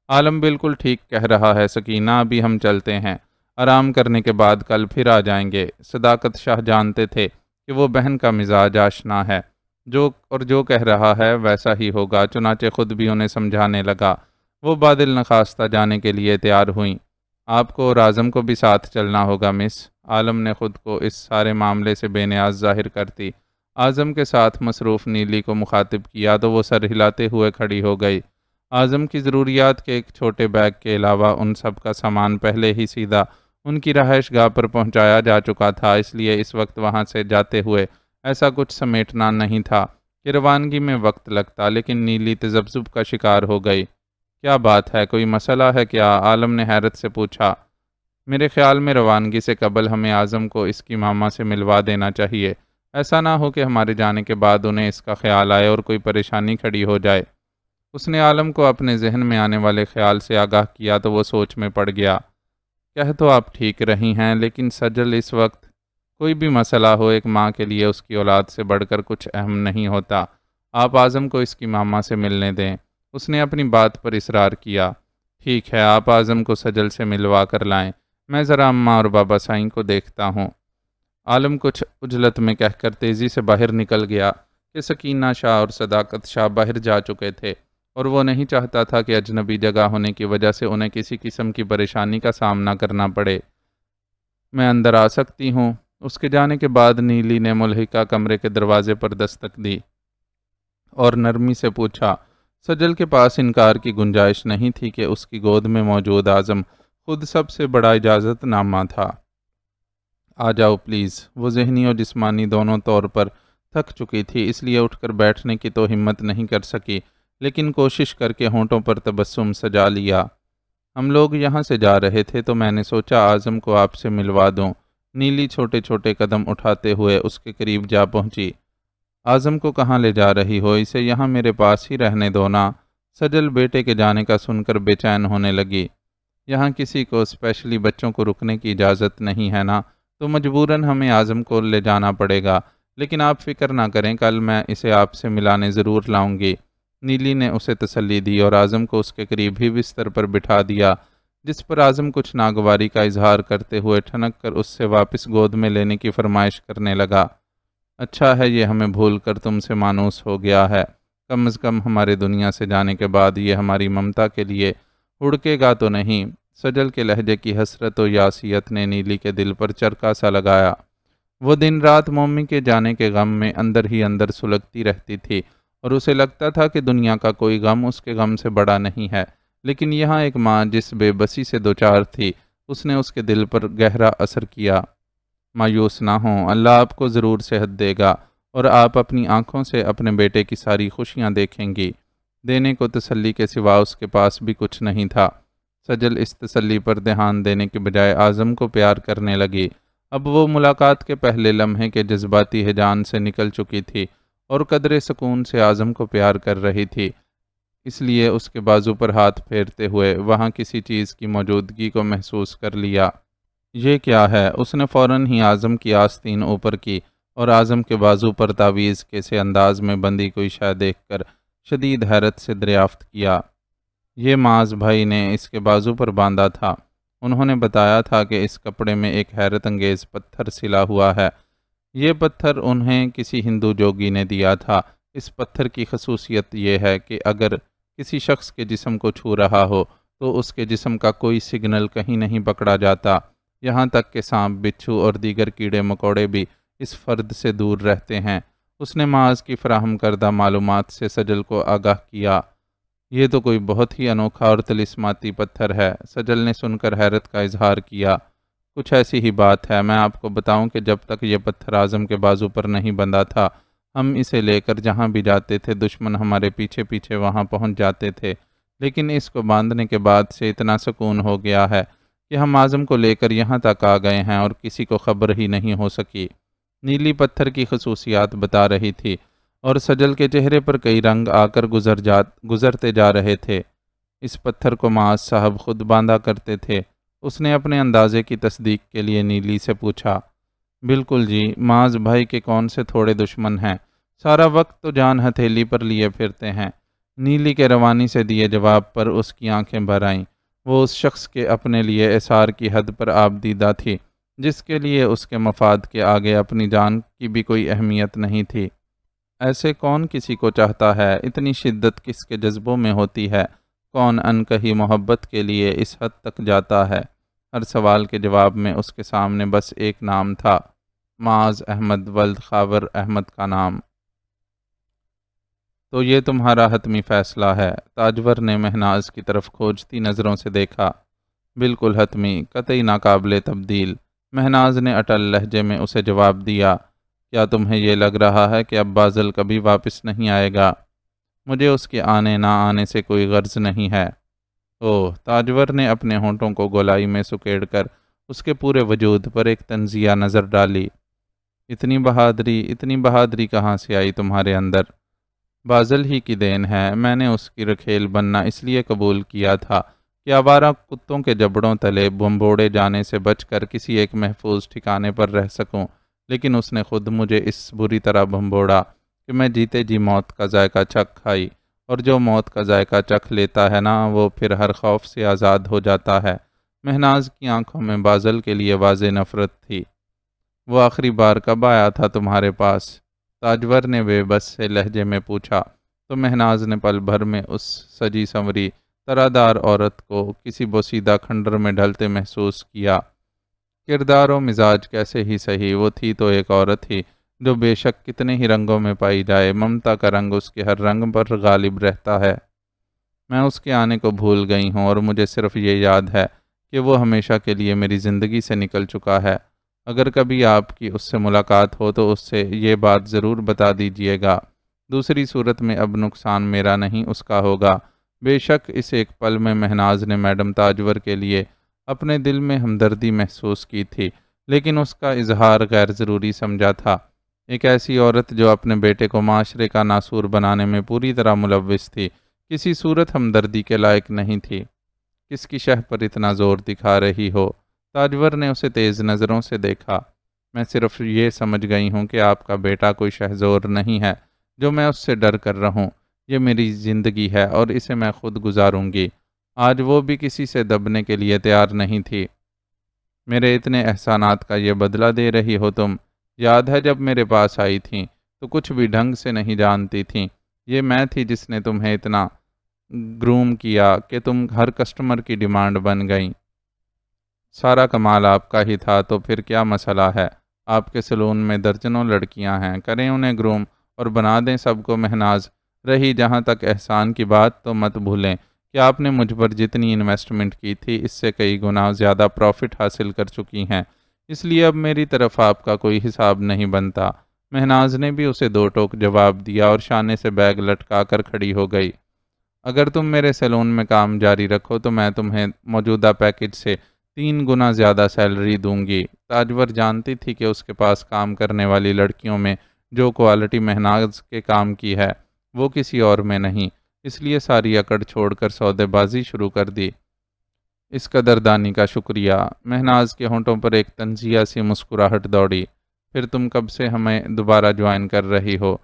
عالم بالکل ٹھیک کہہ رہا ہے سکینہ، ابھی ہم چلتے ہیں، آرام کرنے کے بعد کل پھر آ جائیں گے۔ صداقت شاہ جانتے تھے کہ وہ بہن کا مزاج آشنا ہے، جو کہہ رہا ہے ویسا ہی ہوگا۔ چنانچہ خود بھی انہیں سمجھانے لگا۔ وہ بادل نخواستہ جانے کے لیے تیار ہوئیں۔ آپ کو اور اعظم کو بھی ساتھ چلنا ہوگا مس۔ عالم نے خود کو اس سارے معاملے سے بے نیاز ظاہر کرتی اعظم کے ساتھ مصروف نیلی کو مخاطب کیا تو وہ سر ہلاتے ہوئے کھڑی ہو گئی۔ اعظم کی ضروریات کے ایک چھوٹے بیگ کے علاوہ ان سب کا سامان پہلے ہی سیدھا ان کی رہائش گاہ پر پہنچایا جا چکا تھا، اس لیے اس وقت وہاں سے جاتے ہوئے ایسا کچھ سمیٹنا نہیں تھا کہ روانگی میں وقت لگتا، لیکن نیلی تذبذب کا شکار ہو گئی۔ کیا بات ہے، کوئی مسئلہ ہے کیا؟ عالم نے حیرت سے پوچھا۔ میرے خیال میں روانگی سے قبل ہمیں اعظم کو اس کی ماما سے ملوا دینا چاہیے، ایسا نہ ہو کہ ہمارے جانے کے بعد انہیں اس کا خیال آئے اور کوئی پریشانی کھڑی ہو جائے۔ اس نے عالم کو اپنے ذہن میں آنے والے خیال سے آگاہ کیا تو وہ سوچ میں پڑ گیا۔ کہہ تو آپ ٹھیک رہی ہیں، لیکن سجل اس وقت کوئی بھی مسئلہ ہو ایک ماں کے لیے اس کی اولاد سے بڑھ کر کچھ اہم نہیں ہوتا۔ آپ اعظم کو اس کی ماما سے ملنے دیں۔ اس نے اپنی بات پر اصرار کیا۔ ٹھیک ہے، آپ اعظم کو سجل سے ملوا کر لائیں، میں ذرا اماں اور بابا سائیں کو دیکھتا ہوں۔ عالم کچھ عجلت میں کہہ کر تیزی سے باہر نکل گیا کہ سکینہ شاہ اور صداقت شاہ باہر جا چکے تھے اور وہ نہیں چاہتا تھا کہ اجنبی جگہ ہونے کی وجہ سے انہیں کسی قسم کی پریشانی کا سامنا کرنا پڑے۔ میں اندر آ سکتی ہوں؟ اس کے جانے کے بعد نیلی نے ملحقہ کمرے کے دروازے پر دستک دی اور نرمی سے پوچھا۔ سجل کے پاس انکار کی گنجائش نہیں تھی کہ اس کی گود میں موجود اعظم خود سب سے بڑا اجازت نامہ تھا۔ آ جاؤ پلیز۔ وہ ذہنی اور جسمانی دونوں طور پر تھک چکی تھی، اس لیے اٹھ کر بیٹھنے کی تو ہمت نہیں کر سکی، لیکن کوشش کر کے ہونٹوں پر تبسم سجا لیا۔ ہم لوگ یہاں سے جا رہے تھے تو میں نے سوچا اعظم کو آپ سے ملوا دوں۔ نیلی چھوٹے چھوٹے قدم اٹھاتے ہوئے اس کے قریب جا پہنچی۔ اعظم کو کہاں لے جا رہی ہو؟ اسے یہاں میرے پاس ہی رہنے دو نا۔ سجل بیٹے کے جانے کا سن کر بے چین ہونے لگی۔ یہاں کسی کو اسپیشلی بچوں کو رکنے کی اجازت نہیں ہے نا، تو مجبوراً ہمیں اعظم کو لے جانا پڑے گا، لیکن آپ فکر نہ کریں، کل میں اسے آپ سے ملانے ضرور لاؤں گی۔ نیلی نے اسے تسلی دی اور اعظم کو اس کے قریب ہی بستر پر بٹھا دیا، جس پر اعظم کچھ ناگواری کا اظہار کرتے ہوئے ٹھنک کر اس سے واپس گود میں لینے کی فرمائش کرنے لگا۔ اچھا ہے یہ ہمیں بھول کر تم سے مانوس ہو گیا ہے، کم از کم ہمارے دنیا سے جانے کے بعد یہ ہماری ممتا کے لیے ہڑکے گا تو نہیں۔ سجل کے لہجے کی حسرت و یاسیت نے نیلی کے دل پر چرکا سا لگایا۔ وہ دن رات مومی کے جانے کے غم میں اندر ہی اندر سلگتی رہتی تھی اور اسے لگتا تھا کہ دنیا کا کوئی غم اس کے غم سے بڑا نہیں ہے، لیکن یہاں ایک ماں جس بے بسی سے دوچار تھی، اس نے اس کے دل پر گہرا اثر کیا۔ مایوس نہ ہوں، اللہ آپ کو ضرور صحت دے گا اور آپ اپنی آنکھوں سے اپنے بیٹے کی ساری خوشیاں دیکھیں گی۔ دینے کو تسلی کے سوا اس کے پاس بھی کچھ نہیں تھا۔ سجل اس تسلی پر دھیان دینے کے بجائے اعظم کو پیار کرنے لگی۔ اب وہ ملاقات کے پہلے لمحے کے جذباتی ہیجان سے نکل چکی تھی اور قدرے سکون سے اعظم کو پیار کر رہی تھی، اس لیے اس کے بازو پر ہاتھ پھیرتے ہوئے وہاں کسی چیز کی موجودگی کو محسوس کر لیا۔ یہ کیا ہے؟ اس نے فوراً ہی اعظم کی آستین اوپر کی اور اعظم کے بازو پر تعویذ کے سے انداز میں بندھی کوئی شے دیکھ کر شدید حیرت سے دریافت کیا۔ یہ معاذ بھائی نے اس کے بازو پر باندھا تھا۔ انہوں نے بتایا تھا کہ اس کپڑے میں ایک حیرت انگیز پتھر سلا ہوا ہے۔ یہ پتھر انہیں کسی ہندو جوگی نے دیا تھا۔ اس پتھر کی خصوصیت یہ ہے کہ اگر کسی شخص کے جسم کو چھو رہا ہو تو اس کے جسم کا کوئی سگنل کہیں نہیں پکڑا جاتا، یہاں تک کہ سانپ، بچھو اور دیگر کیڑے مکوڑے بھی اس فرد سے دور رہتے ہیں۔ اس نے معاذ کی فراہم کردہ معلومات سے سجل کو آگاہ کیا۔ یہ تو کوئی بہت ہی انوکھا اور طلسماتی پتھر ہے۔ سجل نے سن کر حیرت کا اظہار کیا۔ کچھ ایسی ہی بات ہے، میں آپ کو بتاؤں کہ جب تک یہ پتھر اعظم کے بازو پر نہیں بندھا تھا، ہم اسے لے کر جہاں بھی جاتے تھے دشمن ہمارے پیچھے پیچھے وہاں پہنچ جاتے تھے، لیکن اس کو باندھنے کے بعد سے اتنا سکون ہو گیا ہے کہ ہم اعظم کو لے کر یہاں تک آ گئے ہیں اور کسی کو خبر ہی نہیں ہو سکی۔ نیلی پتھر کی خصوصیات بتا رہی تھی اور سجل کے چہرے پر کئی رنگ آ کر گزرتے جا رہے تھے۔ اس پتھر کو معاذ صاحب خود باندھا کرتے تھے؟ اس نے اپنے اندازے کی تصدیق کے لیے نیلی سے پوچھا۔ بالکل جی، معاذ بھائی کے کون سے تھوڑے دشمن ہیں، سارا وقت تو جان ہتھیلی پر لیے پھرتے ہیں۔ نیلی کے روانی سے دیے جواب پر اس کی آنکھیں بھر آئیں۔ وہ اس شخص کے اپنے لیے احسار کی حد پر آبدیدہ تھی جس کے لیے اس کے مفاد کے آگے اپنی جان کی بھی کوئی اہمیت نہیں تھی۔ ایسے کون کسی کو چاہتا ہے، اتنی شدت کس کے جذبوں میں ہوتی ہے، کون انکہی محبت کے لیے اس حد تک جاتا ہے؟ ہر سوال کے جواب میں اس کے سامنے بس ایک نام تھا، معاذ احمد ولد خاور احمد کا نام۔ تو یہ تمہارا حتمی فیصلہ ہے؟ تاجور نے مہناز کی طرف کھوجتی نظروں سے دیکھا۔ بالکل حتمی، قطعی ناقابل تبدیل، مہناز نے اٹل لہجے میں اسے جواب دیا۔ کیا تمہیں یہ لگ رہا ہے کہ اب بازل کبھی واپس نہیں آئے گا؟ مجھے اس کے آنے نہ آنے سے کوئی غرض نہیں ہے۔ اوہ، تاجور نے اپنے ہونٹوں کو گولائی میں سکیڑ کر اس کے پورے وجود پر ایک طنزیہ نظر ڈالی۔ اتنی بہادری کہاں سے آئی تمہارے اندر؟ بازل ہی کی دین ہے، میں نے اس کی رکھیل بننا اس لیے قبول کیا تھا کہ آوارہ کتوں کے جبڑوں تلے بمبوڑے جانے سے بچ کر کسی ایک محفوظ ٹھکانے پر رہ سکوں، لیکن اس نے خود مجھے اس بری طرح بمبوڑا کہ میں جیتے جی موت کا ذائقہ چکھ کھائی، اور جو موت کا ذائقہ چکھ لیتا ہے نا، وہ پھر ہر خوف سے آزاد ہو جاتا ہے۔ مہناز کی آنکھوں میں بازل کے لیے واضح نفرت تھی۔ وہ آخری بار کب آیا تھا تمہارے پاس؟ تاجور نے بے بس سے لہجے میں پوچھا، تو مہناز نے پل بھر میں اس سجی سنوری طرح عورت کو کسی بوسیدہ کھنڈر میں ڈھلتے محسوس کیا۔ کردار و مزاج کیسے ہی سہی، وہ تھی تو ایک عورت ہی، جو بے شک کتنے ہی رنگوں میں پائی جائے، ممتا کا رنگ اس کے ہر رنگ پر غالب رہتا ہے۔ میں اس کے آنے کو بھول گئی ہوں، اور مجھے صرف یہ یاد ہے کہ وہ ہمیشہ کے لیے میری زندگی سے نکل چکا ہے۔ اگر کبھی آپ کی اس سے ملاقات ہو تو اس سے یہ بات ضرور بتا دیجیے گا۔ دوسری صورت میں اب نقصان میرا نہیں، اس کا ہوگا۔ بے شک اس ایک پل میں مہناز نے میڈم تاجور کے لیے اپنے دل میں ہمدردی محسوس کی تھی، لیکن اس کا اظہار غیر ضروری سمجھا تھا۔ ایک ایسی عورت جو اپنے بیٹے کو معاشرے کا ناسور بنانے میں پوری طرح ملوث تھی، کسی صورت ہمدردی کے لائق نہیں تھی۔ کس کی شہ پر اتنا زور دکھا رہی ہو؟ تاجور نے اسے تیز نظروں سے دیکھا۔ میں صرف یہ سمجھ گئی ہوں کہ آپ کا بیٹا کوئی شہزور نہیں ہے جو میں اس سے ڈر کر رہوں۔ یہ میری زندگی ہے اور اسے میں خود گزاروں گی۔ آج وہ بھی کسی سے دبنے کے لیے تیار نہیں تھی۔ میرے اتنے احسانات کا یہ بدلہ دے رہی ہو تم؟ یاد ہے جب میرے پاس آئی تھیں تو کچھ بھی ڈھنگ سے نہیں جانتی تھیں۔ یہ میں تھی جس نے تمہیں اتنا گروم کیا کہ تم ہر کسٹمر کی ڈیمانڈ بن گئیں۔ سارا کمال آپ کا ہی تھا، تو پھر کیا مسئلہ ہے؟ آپ کے سلون میں درجنوں لڑکیاں ہیں، کریں انہیں گروم اور بنا دیں سب کو مہناز۔ رہی جہاں تک احسان کی بات، تو مت بھولیں کہ آپ نے مجھ پر جتنی انویسٹمنٹ کی تھی اس سے کئی گنا زیادہ پروفٹ حاصل کر چکی ہیں، اس لیے اب میری طرف آپ کا کوئی حساب نہیں بنتا۔ مہناز نے بھی اسے دو ٹوک جواب دیا اور شانے سے بیگ لٹکا کر کھڑی ہو گئی۔ اگر تم میرے سیلون میں کام جاری رکھو تو میں تمہیں موجودہ پیکج سے 3 گنا زیادہ سیلری دوں گی۔ تاجور جانتی تھی کہ اس کے پاس کام کرنے والی لڑکیوں میں جو کوالٹی مہناز کے کام کی ہے وہ کسی اور میں نہیں، اس لیے ساری اکڑ چھوڑ کر سودے بازی شروع کر دی۔ اس قدردانی کا شکریہ۔ مہناز کے ہونٹوں پر ایک طنزیہ سی مسکراہٹ دوڑی۔ پھر تم کب سے ہمیں دوبارہ جوائن کر رہی ہو؟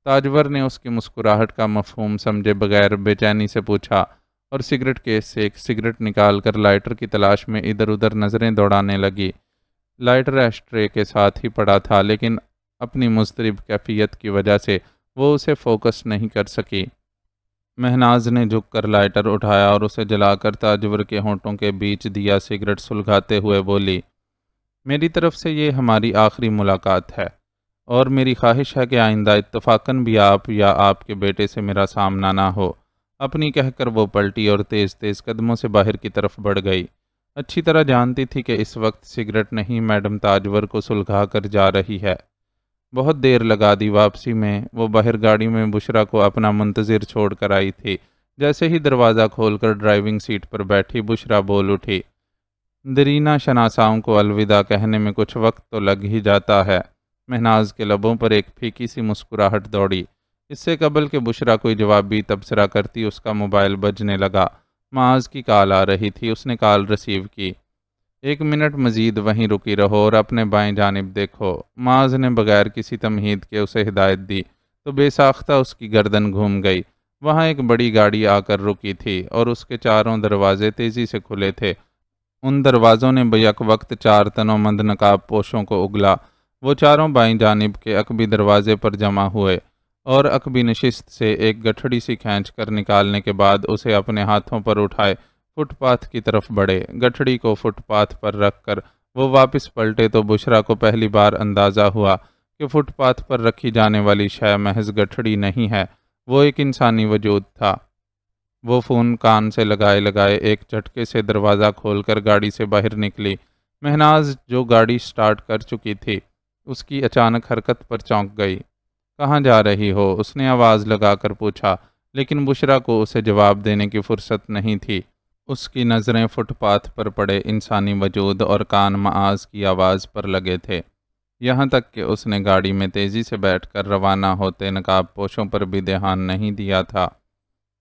تاجور نے اس کی مسکراہٹ کا مفہوم سمجھے بغیر بے چینی سے پوچھا، اور سگریٹ کیس سے ایک سگریٹ نکال کر لائٹر کی تلاش میں ادھر ادھر نظریں دوڑانے لگی۔ لائٹر ایش ٹرے کے ساتھ ہی پڑا تھا، لیکن اپنی مضطرب کیفیت کی وجہ سے وہ اسے فوکس نہیں کر سکی۔ مہناز نے جھک کر لائٹر اٹھایا اور اسے جلا کر تاجور کے ہونٹوں کے بیچ دیا سگریٹ سلگاتے ہوئے بولی، میری طرف سے یہ ہماری آخری ملاقات ہے، اور میری خواہش ہے کہ آئندہ اتفاقاً بھی آپ یا آپ کے بیٹے سے میرا سامنا نہ ہو۔ اپنی کہہ کر وہ پلٹی اور تیز تیز قدموں سے باہر کی طرف بڑھ گئی۔ اچھی طرح جانتی تھی کہ اس وقت سگریٹ نہیں میڈم تاجور کو سلگھا کر جا رہی ہے۔ بہت دیر لگا دی واپسی میں۔ وہ باہر گاڑی میں بشرا کو اپنا منتظر چھوڑ کر آئی تھی۔ جیسے ہی دروازہ کھول کر ڈرائیونگ سیٹ پر بیٹھی بشرا بول اٹھی، دیرینہ شناساؤں کو الوداع کہنے میں کچھ وقت تو لگ ہی جاتا ہے۔ مہناز کے لبوں پر ایک پھیکی سی مسکراہٹ دوڑی۔ اس سے قبل کہ بشرا کوئی جوابی تبصرہ کرتی، اس کا موبائل بجنے لگا۔ معاذ کی کال آ رہی تھی۔ اس نے کال ریسیو کی۔ 1 منٹ مزید وہیں رکی رہو اور اپنے بائیں جانب دیکھو، معاذ نے بغیر کسی تمہید کے اسے ہدایت دی، تو بے ساختہ اس کی گردن گھوم گئی۔ وہاں ایک بڑی گاڑی آ کر رکی تھی اور اس کے چاروں دروازے تیزی سے کھلے تھے۔ ان دروازوں نے بیک وقت 4 تنوں مند نقاب پوشوں کو اگلا۔ وہ چاروں بائیں جانب کے عقبی دروازے پر جمع ہوئے اور عقبی نشست سے ایک گٹھڑی سی کھینچ کر نکالنے کے بعد اسے اپنے ہاتھوں پر اٹھائے فٹ پاتھ کی طرف بڑھے۔ گٹھڑی کو فٹ پاتھ پر رکھ کر وہ واپس پلٹے تو بشریٰ کو پہلی بار اندازہ ہوا کہ فٹ پاتھ پر رکھی جانے والی شے محض گٹھڑی نہیں ہے، وہ ایک انسانی وجود تھا۔ وہ فون کان سے لگائے لگائے ایک جھٹکے سے دروازہ کھول کر گاڑی سے باہر نکلی۔ مہناز جو گاڑی سٹارٹ کر چکی تھی، اس کی اچانک حرکت پر چونک گئی۔ کہاں جا رہی ہو؟ اس نے آواز لگا کر پوچھا، لیکن بشریٰ کو اسے جواب دینے کی فرصت نہیں تھی۔ اس کی نظریں فٹ پاتھ پر پڑے انسانی وجود اور کان معاذ کی آواز پر لگے تھے، یہاں تک کہ اس نے گاڑی میں تیزی سے بیٹھ کر روانہ ہوتے نقاب پوشوں پر بھی دھیان نہیں دیا تھا۔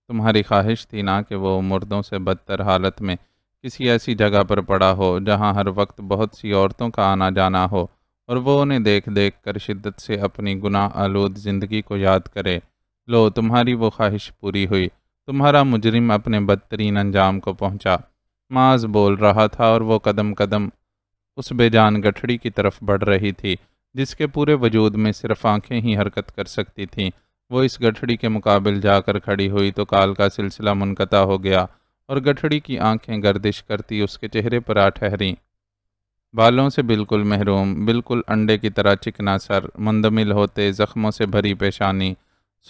تمہاری خواہش تھی نا کہ وہ مردوں سے بدتر حالت میں کسی ایسی جگہ پر پڑا ہو جہاں ہر وقت بہت سی عورتوں کا آنا جانا ہو، اور وہ انہیں دیکھ دیکھ کر شدت سے اپنی گناہ آلود زندگی کو یاد کرے۔ لو، تمہاری وہ خواہش پوری ہوئی، تمہارا مجرم اپنے بدترین انجام کو پہنچا۔ معاذ بول رہا تھا اور وہ قدم قدم اس بے جان گٹھڑی کی طرف بڑھ رہی تھی جس کے پورے وجود میں صرف آنکھیں ہی حرکت کر سکتی تھیں۔ وہ اس گٹھڑی کے مقابل جا کر کھڑی ہوئی تو کال کا سلسلہ منقطع ہو گیا اور گٹھڑی کی آنکھیں گردش کرتی اس کے چہرے پر آ ٹھہریں۔ بالوں سے بالکل محروم، بالکل انڈے کی طرح چکنا سر، مندمل ہوتے زخموں سے بھری پیشانی،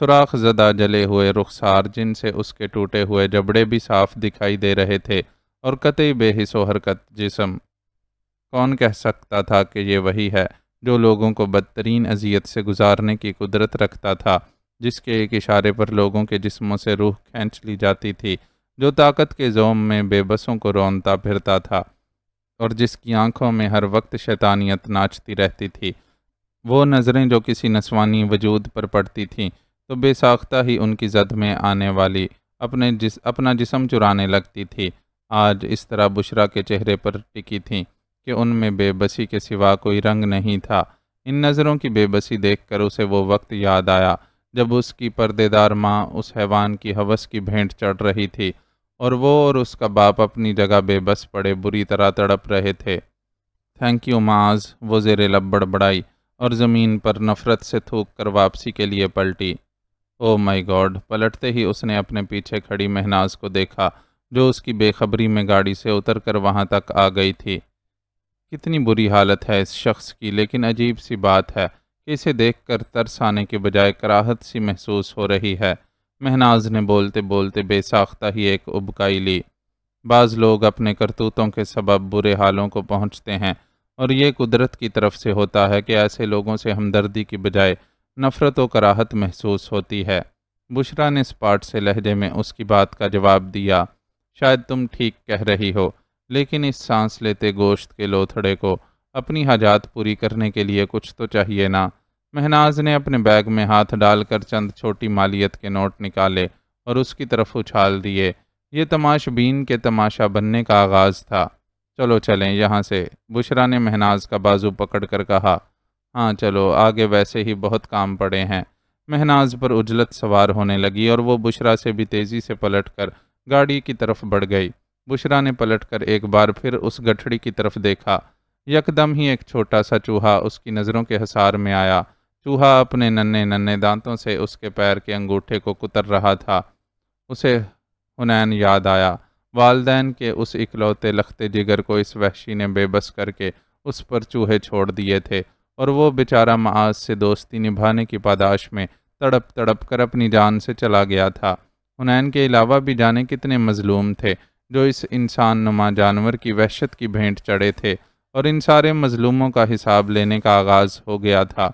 سوراخ زدہ جلے ہوئے رخسار جن سے اس کے ٹوٹے ہوئے جبڑے بھی صاف دکھائی دے رہے تھے، اور قطعی بے حس و حرکت جسم۔ کون کہہ سکتا تھا کہ یہ وہی ہے جو لوگوں کو بدترین اذیت سے گزارنے کی قدرت رکھتا تھا، جس کے ایک اشارے پر لوگوں کے جسموں سے روح کھینچ لی جاتی تھی، جو طاقت کے زوم میں بے بسوں کو رونتا پھرتا تھا، اور جس کی آنکھوں میں ہر وقت شیطانیت ناچتی رہتی تھی۔ وہ نظریں جو کسی نسوانی وجود پر پڑتی تھیں تو بے ساختہ ہی ان کی زد میں آنے والی اپنا جسم چرانے لگتی تھی، آج اس طرح بشریٰ کے چہرے پر ٹکی تھیں کہ ان میں بے بسی کے سوا کوئی رنگ نہیں تھا۔ ان نظروں کی بے بسی دیکھ کر اسے وہ وقت یاد آیا جب اس کی پردے دار ماں اس حیوان کی ہوس کی بھینٹ چڑھ رہی تھی، اور وہ اور اس کا باپ اپنی جگہ بے بس پڑے بری طرح تڑپ رہے تھے۔ تھینک یو معاذ، وہ زیر لب بڑبڑائی اور زمین پر نفرت سے تھوک کر واپسی کے لیے پلٹی۔ او مائی گاڈ! پلٹتے ہی اس نے اپنے پیچھے کھڑی مہناز کو دیکھا جو اس کی بے خبری میں گاڑی سے اتر کر وہاں تک آ گئی تھی۔ کتنی بری حالت ہے اس شخص کی، لیکن عجیب سی بات ہے کہ اسے دیکھ کر ترس آنے کے بجائے کراہت سی محسوس ہو رہی ہے۔ مہناز نے بولتے بولتے بے ساختہ ہی ایک ابکائی لی۔ بعض لوگ اپنے کرتوتوں کے سبب برے حالوں کو پہنچتے ہیں، اور یہ قدرت کی طرف سے ہوتا ہے کہ ایسے لوگوں سے ہمدردی کی بجائے نفرت و کراہت محسوس ہوتی ہے۔ بشریٰ نے اسپاٹ سے لہجے میں اس کی بات کا جواب دیا، شاید تم ٹھیک کہہ رہی ہو، لیکن اس سانس لیتے گوشت کے لوتھڑے کو اپنی حاجات پوری کرنے کے لیے کچھ تو چاہیے نا۔ مہناز نے اپنے بیگ میں ہاتھ ڈال کر چند چھوٹی مالیت کے نوٹ نکالے اور اس کی طرف اچھال دیے۔ یہ تماش بین کے تماشا بننے کا آغاز تھا۔ چلو چلیں یہاں سے، بشریٰ نے مہناز کا بازو پکڑ کر کہا۔ ہاں چلو، آگے ویسے ہی بہت کام پڑے ہیں۔ مہناز پر عجلت سوار ہونے لگی اور وہ بشریٰ سے بھی تیزی سے پلٹ کر گاڑی کی طرف بڑھ گئی۔ بشریٰ نے پلٹ کر ایک بار پھر اس گٹھڑی کی طرف دیکھا۔ یکدم ہی ایک چھوٹا سا چوہا اس کی نظروں کے حصار میں آیا۔ چوہا اپنے ننھے ننھے دانتوں سے اس کے پیر کے انگوٹھے کو کتر رہا تھا۔ اسے حنین یاد آیا، والدین کے اس اکلوتے لختے جگر کو اس وحشی نے بے بس کر کے اس پر چوہے چھوڑ دیے تھے، اور وہ بیچارہ معاذ سے دوستی نبھانے کی پاداش میں تڑپ تڑپ کر اپنی جان سے چلا گیا تھا۔ حنین کے علاوہ بھی جانے کتنے مظلوم تھے جو اس انسان نما جانور کی وحشت کی بھینٹ چڑھے تھے، اور ان سارے مظلوموں کا حساب لینے کا آغاز ہو گیا تھا۔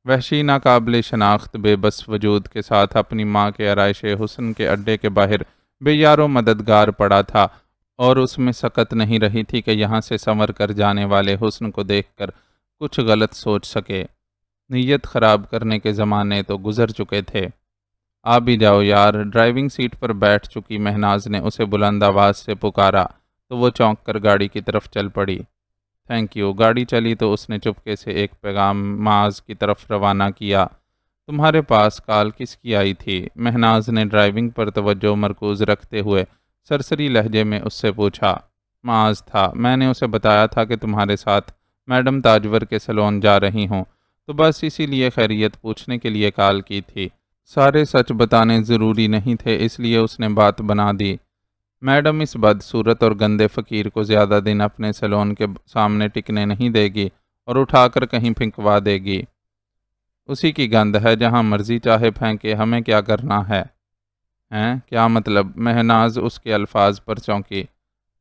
وحشی ناقابل شناخت بے بس وجود کے ساتھ اپنی ماں کے آرائش حسن کے اڈے کے باہر بے یار و مددگار پڑا تھا، اور اس میں سکت نہیں رہی تھی کہ یہاں سے سنور کر جانے والے حسن کو دیکھ کر کچھ غلط سوچ سکے۔ نیت خراب کرنے کے زمانے تو گزر چکے تھے۔ آ بھی جاؤ یار، ڈرائیونگ سیٹ پر بیٹھ چکی مہناز نے اسے بلند آواز سے پکارا تو وہ چونک کر گاڑی کی طرف چل پڑی۔ Thank you. گاڑی چلی تو اس نے چپکے سے ایک پیغام معاذ کی طرف روانہ کیا۔ تمہارے پاس کال کس کی آئی تھی؟ مہناز نے ڈرائیونگ پر توجہ مرکوز رکھتے ہوئے سرسری لہجے میں اس سے پوچھا۔ معاذ تھا، میں نے اسے بتایا تھا کہ تمہارے ساتھ میڈم تاجور کے سیلون جا رہی ہوں، تو بس اسی لیے خیریت پوچھنے کے لیے کال کی تھی۔ سارے سچ بتانے ضروری نہیں تھے، اس لیے اس نے بات بنا دی۔ میڈم اس بدصورت اور گندے فقیر کو زیادہ دن اپنے سیلون کے سامنے ٹکنے نہیں دے گی اور اٹھا کر کہیں پھینکوا دے گی۔ اسی کی گند ہے، جہاں مرضی چاہے پھینکے، ہمیں کیا کرنا ہے؟ ہیں کیا مطلب؟ مہناز اس کے الفاظ پر چونکی۔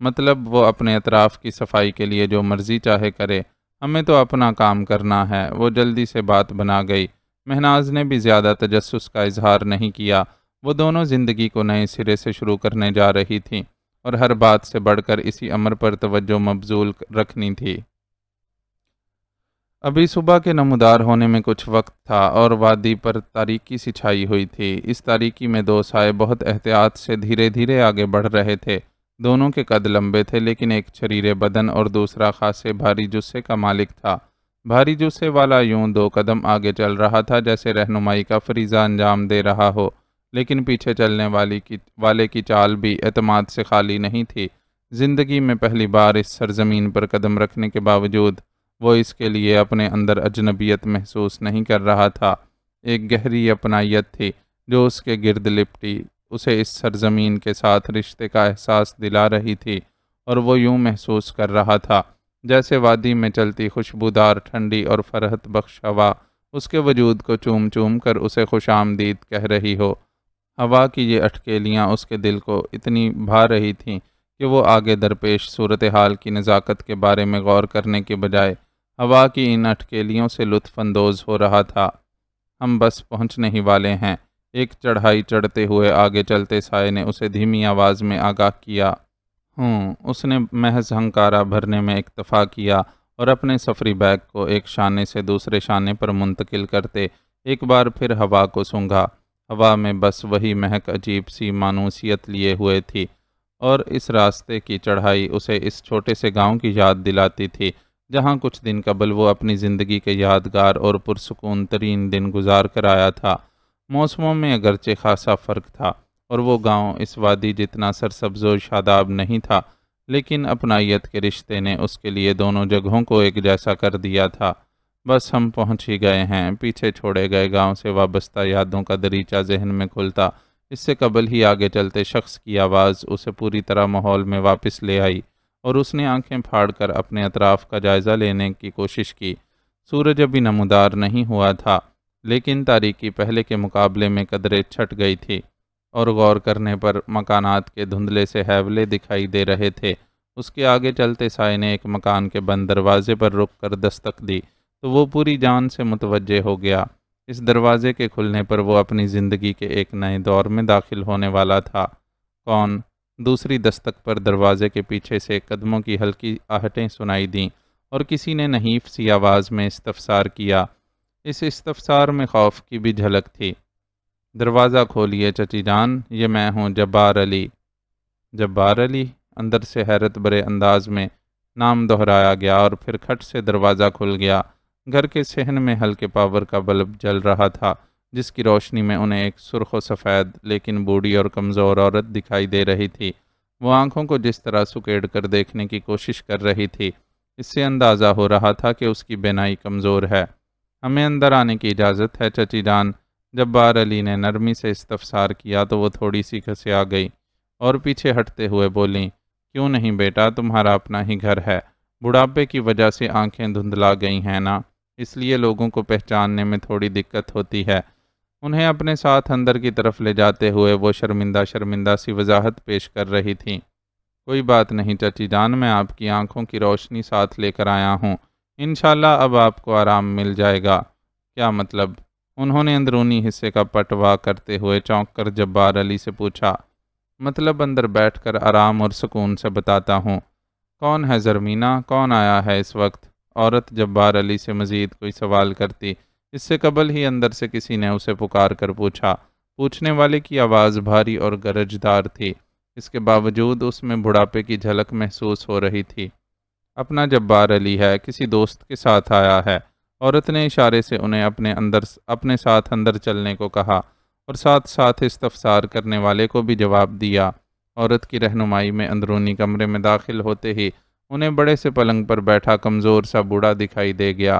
مطلب وہ اپنے اطراف کی صفائی کے لیے جو مرضی چاہے کرے، ہمیں تو اپنا کام کرنا ہے۔ وہ جلدی سے بات بنا گئی۔ مہناز نے بھی زیادہ تجسس کا اظہار نہیں کیا۔ وہ دونوں زندگی کو نئے سرے سے شروع کرنے جا رہی تھیں اور ہر بات سے بڑھ کر اسی امر پر توجہ مبذول رکھنی تھی۔ ابھی صبح کے نمودار ہونے میں کچھ وقت تھا اور وادی پر تاریکی سی چھائی ہوئی تھی۔ اس تاریکی میں دو سائے بہت احتیاط سے دھیرے دھیرے آگے بڑھ رہے تھے۔ دونوں کے قد لمبے تھے، لیکن ایک چھریرے بدن اور دوسرا خاصے بھاری جثے کا مالک تھا۔ بھاری جثے والا یوں دو قدم آگے چل رہا تھا جیسے رہنمائی کا فریضہ انجام دے رہا ہو، لیکن پیچھے چلنے والے کی چال بھی اعتماد سے خالی نہیں تھی۔ زندگی میں پہلی بار اس سرزمین پر قدم رکھنے کے باوجود وہ اس کے لیے اپنے اندر اجنبیت محسوس نہیں کر رہا تھا۔ ایک گہری اپنائیت تھی جو اس کے گرد لپٹی اسے اس سرزمین کے ساتھ رشتے کا احساس دلا رہی تھی، اور وہ یوں محسوس کر رہا تھا جیسے وادی میں چلتی خوشبودار ٹھنڈی اور فرحت بخش ہوا اس کے وجود کو چوم چوم کر اسے خوش آمدید کہہ رہی ہو۔ ہوا کی یہ اٹکیلیاں اس کے دل کو اتنی بھا رہی تھیں کہ وہ آگے درپیش صورتحال کی نزاکت کے بارے میں غور کرنے کے بجائے ہوا کی ان اٹکیلیوں سے لطف اندوز ہو رہا تھا۔ ہم بس پہنچنے ہی والے ہیں، ایک چڑھائی چڑھتے ہوئے آگے چلتے سائے نے اسے دھیمی آواز میں آگاہ کیا۔ اس نے محض ہنکارا بھرنے میں اکتفا کیا اور اپنے سفری بیگ کو ایک شانے سے دوسرے شانے پر منتقل کرتے ایک بار پھر ہوا کو سونگھا۔ ہوا میں بس وہی مہک عجیب سی مانوسیت لیے ہوئے تھی، اور اس راستے کی چڑھائی اسے اس چھوٹے سے گاؤں کی یاد دلاتی تھی جہاں کچھ دن قبل وہ اپنی زندگی کے یادگار اور پرسکون ترین دن گزار کر آیا تھا۔ موسموں میں اگرچہ خاصا فرق تھا اور وہ گاؤں اس وادی جتنا سرسبز و شاداب نہیں تھا، لیکن اپنائیت کے رشتے نے اس کے لیے دونوں جگہوں کو ایک جیسا کر دیا تھا۔ بس ہم پہنچ ہی گئے ہیں۔ پیچھے چھوڑے گئے گاؤں سے وابستہ یادوں کا دریچہ ذہن میں کھلتا اس سے قبل ہی آگے چلتے شخص کی آواز اسے پوری طرح ماحول میں واپس لے آئی، اور اس نے آنکھیں پھاڑ کر اپنے اطراف کا جائزہ لینے کی کوشش کی۔ سورج ابھی نمودار نہیں ہوا تھا، لیکن تاریکی پہلے کے مقابلے میں قدرے چھٹ گئی تھی، اور غور کرنے پر مکانات کے دھندلے سے ہیولے دکھائی دے رہے تھے۔ اس کے آگے چلتے سائے نے ایک مکان کے بند دروازے پر رک کر دستک دی تو وہ پوری جان سے متوجہ ہو گیا۔ اس دروازے کے کھلنے پر وہ اپنی زندگی کے ایک نئے دور میں داخل ہونے والا تھا۔ کون؟ دوسری دستک پر دروازے کے پیچھے سے قدموں کی ہلکی آہٹیں سنائی دیں اور کسی نے نحیف سی آواز میں استفسار کیا۔ اس استفسار میں خوف کی بھی جھلک تھی۔ دروازہ کھولیے چچی جان، یہ میں ہوں جبار علی۔ جبار علی؟ اندر سے حیرت بھرے انداز میں نام دہرایا گیا اور پھر کھٹ سے دروازہ کھل گیا۔ گھر کے صحن میں ہلکے پاور کا بلب جل رہا تھا جس کی روشنی میں انہیں ایک سرخ و سفید لیکن بوڑھی اور کمزور عورت دکھائی دے رہی تھی۔ وہ آنکھوں کو جس طرح سکیڑ کر دیکھنے کی کوشش کر رہی تھی، اس سے اندازہ ہو رہا تھا کہ اس کی بینائی کمزور ہے۔ ہمیں اندر آنے کی اجازت ہے چچی جان؟ جبار علی نے نرمی سے استفسار کیا تو وہ تھوڑی سی کھسیا گئی اور پیچھے ہٹتے ہوئے بولیں، کیوں نہیں بیٹا، تمہارا اپنا ہی گھر ہے۔ بڑھاپے کی وجہ سے آنکھیں دھندلا گئی ہیں نا، اس لیے لوگوں کو پہچاننے میں تھوڑی دقت ہوتی ہے۔ انہیں اپنے ساتھ اندر کی طرف لے جاتے ہوئے وہ شرمندہ شرمندہ سی وضاحت پیش کر رہی تھیں۔ کوئی بات نہیں چچی جان، میں آپ کی آنکھوں کی روشنی ساتھ لے کر آیا ہوں، انشاءاللہ اب آپ کو آرام مل جائے گا۔ کیا مطلب؟ انہوں نے اندرونی حصے کا پٹوا کرتے ہوئے چونک کر جبار علی سے پوچھا۔ مطلب اندر بیٹھ کر آرام اور سکون سے بتاتا ہوں۔ کون ہے زرمینہ؟ کون آیا ہے اس وقت؟ عورت جبار علی سے مزید کوئی سوال کرتی اس سے قبل ہی اندر سے کسی نے اسے پکار کر پوچھا۔ پوچھنے والے کی آواز بھاری اور گرجدار تھی، اس کے باوجود اس میں بڑھاپے کی جھلک محسوس ہو رہی تھی۔ اپنا جبار علی ہے، کسی دوست کے ساتھ آیا ہے۔ عورت نے اشارے سے انہیں اپنے ساتھ اندر چلنے کو کہا اور ساتھ ساتھ استفسار کرنے والے کو بھی جواب دیا۔ عورت کی رہنمائی میں اندرونی کمرے میں داخل ہوتے ہی انہیں بڑے سے پلنگ پر بیٹھا کمزور سا بوڑھا دکھائی دے گیا۔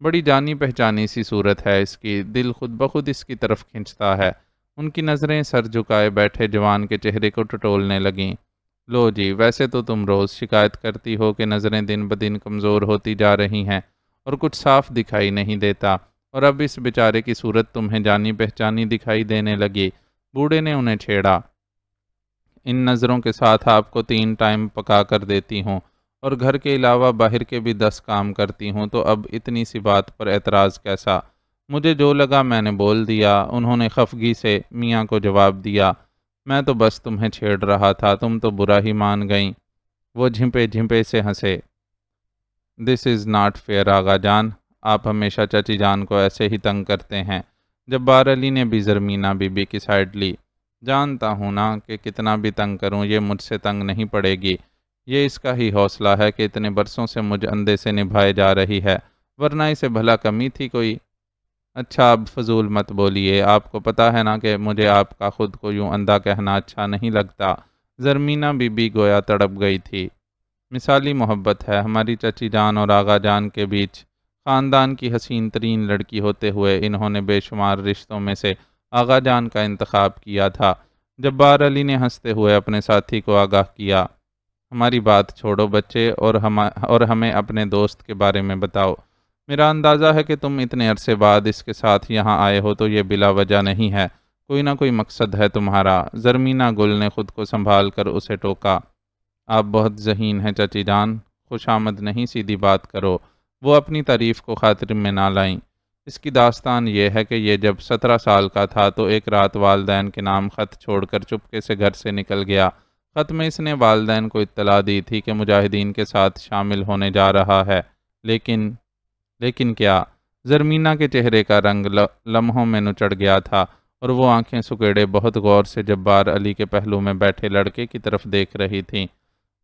بڑی جانی پہچانی سی صورت ہے اس کی، دل خود بخود اس کی طرف کھنچتا ہے۔ ان کی نظریں سر جھکائے بیٹھے جوان کے چہرے کو ٹٹولنے لگیں۔ لو جی، ویسے تو تم روز شکایت کرتی ہو کہ نظریں دن بدن کمزور ہوتی جا رہی ہیں اور کچھ صاف دکھائی نہیں دیتا، اور اب اس بیچارے کی صورت تمہیں جانی پہچانی دکھائی دینے لگی۔ بوڑھے نے انہیں چھیڑا۔ ان نظروں کے ساتھ آپ کو 3 ٹائم پکا کر دیتی ہوں اور گھر کے علاوہ باہر کے بھی 10 کام کرتی ہوں، تو اب اتنی سی بات پر اعتراض کیسا؟ مجھے جو لگا میں نے بول دیا، انہوں نے خفگی سے میاں کو جواب دیا۔ میں تو بس تمہیں چھیڑ رہا تھا، تم تو برا ہی مان گئیں۔ وہ جھمپے جھمپے سے ہنسے۔ دس از ناٹ فیئر آغا جان، آپ ہمیشہ چچی جان کو ایسے ہی تنگ کرتے ہیں۔ جبار علی نے بھی زرمینہ بی بی کی سائڈ لی۔ جانتا ہوں نا کہ کتنا بھی تنگ کروں یہ مجھ سے تنگ نہیں پڑے گی۔ یہ اس کا ہی حوصلہ ہے کہ اتنے برسوں سے مجھ اندھے سے نبھائے جا رہی ہے، ورنہ اسے بھلا کمی تھی کوئی؟ اچھا اب فضول مت بولیے، آپ کو پتہ ہے نا کہ مجھے آپ کا خود کو یوں اندھا کہنا اچھا نہیں لگتا۔ زرمینہ بی بی گویا تڑپ گئی تھی۔ مثالی محبت ہے ہماری چچی جان اور آغا جان کے بیچ۔ خاندان کی حسین ترین لڑکی ہوتے ہوئے انہوں نے بے شمار رشتوں میں سے آغا جان کا انتخاب کیا تھا۔ جبار علی نے ہنستے ہوئے اپنے ساتھی کو آگاہ کیا۔ ہماری بات چھوڑو بچے، اور ہمیں اپنے دوست کے بارے میں بتاؤ۔ میرا اندازہ ہے کہ تم اتنے عرصے بعد اس کے ساتھ یہاں آئے ہو تو یہ بلا وجہ نہیں ہے، کوئی نہ کوئی مقصد ہے تمہارا۔ زرمینہ گل نے خود کو سنبھال کر اسے ٹوکا۔ آپ بہت ذہین ہیں چچی جان، خوش آمد نہیں سیدھی بات کرو۔ وہ اپنی تعریف کو خاطر میں نہ لائیں۔ اس کی داستان یہ ہے کہ یہ جب 17 سال کا تھا تو ایک رات والدین کے نام خط چھوڑ کر چپکے سے گھر سے نکل گیا۔ خط میں اس نے والدین کو اطلاع دی تھی کہ مجاہدین کے ساتھ شامل ہونے جا رہا ہے، لیکن کیا؟ زرمینہ کے چہرے کا رنگ لمحوں میں نچڑ گیا تھا اور وہ آنکھیں سکیڑے بہت غور سے جبار علی کے پہلو میں بیٹھے لڑکے کی طرف دیکھ رہی تھیں۔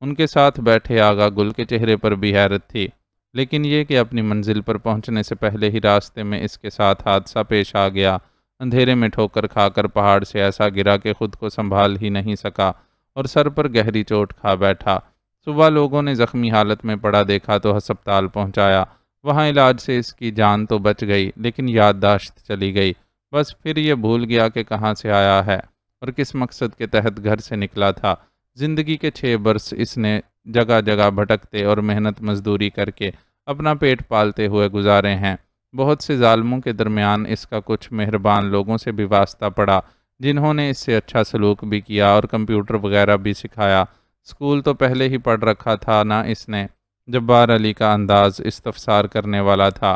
ان کے ساتھ بیٹھے آغا گل کے چہرے پر بھی حیرت تھی، لیکن یہ کہ اپنی منزل پر پہنچنے سے پہلے ہی راستے میں اس کے ساتھ حادثہ پیش آ گیا۔ اندھیرے میں ٹھوکر کھا کر پہاڑ سے ایسا گرا کہ خود کو سنبھال ہی نہیں سکا اور سر پر گہری چوٹ کھا بیٹھا۔ صبح لوگوں نے زخمی حالت میں پڑا دیکھا تو ہسپتال پہنچایا۔ وہاں علاج سے اس کی جان تو بچ گئی، لیکن یادداشت چلی گئی۔ بس پھر یہ بھول گیا کہ کہاں سے آیا ہے اور کس مقصد کے تحت گھر سے نکلا تھا۔ زندگی کے 6 برس اس نے جگہ جگہ بھٹکتے اور محنت مزدوری کر کے اپنا پیٹ پالتے ہوئے گزارے ہیں۔ بہت سے ظالموں کے درمیان اس کا کچھ مہربان لوگوں سے بھی واسطہ پڑا، جنہوں نے اس سے اچھا سلوک بھی کیا اور کمپیوٹر وغیرہ بھی سکھایا۔ اسکول تو پہلے ہی پڑھ رکھا تھا نا اس نے؟ جبار علی کا انداز استفسار کرنے والا تھا۔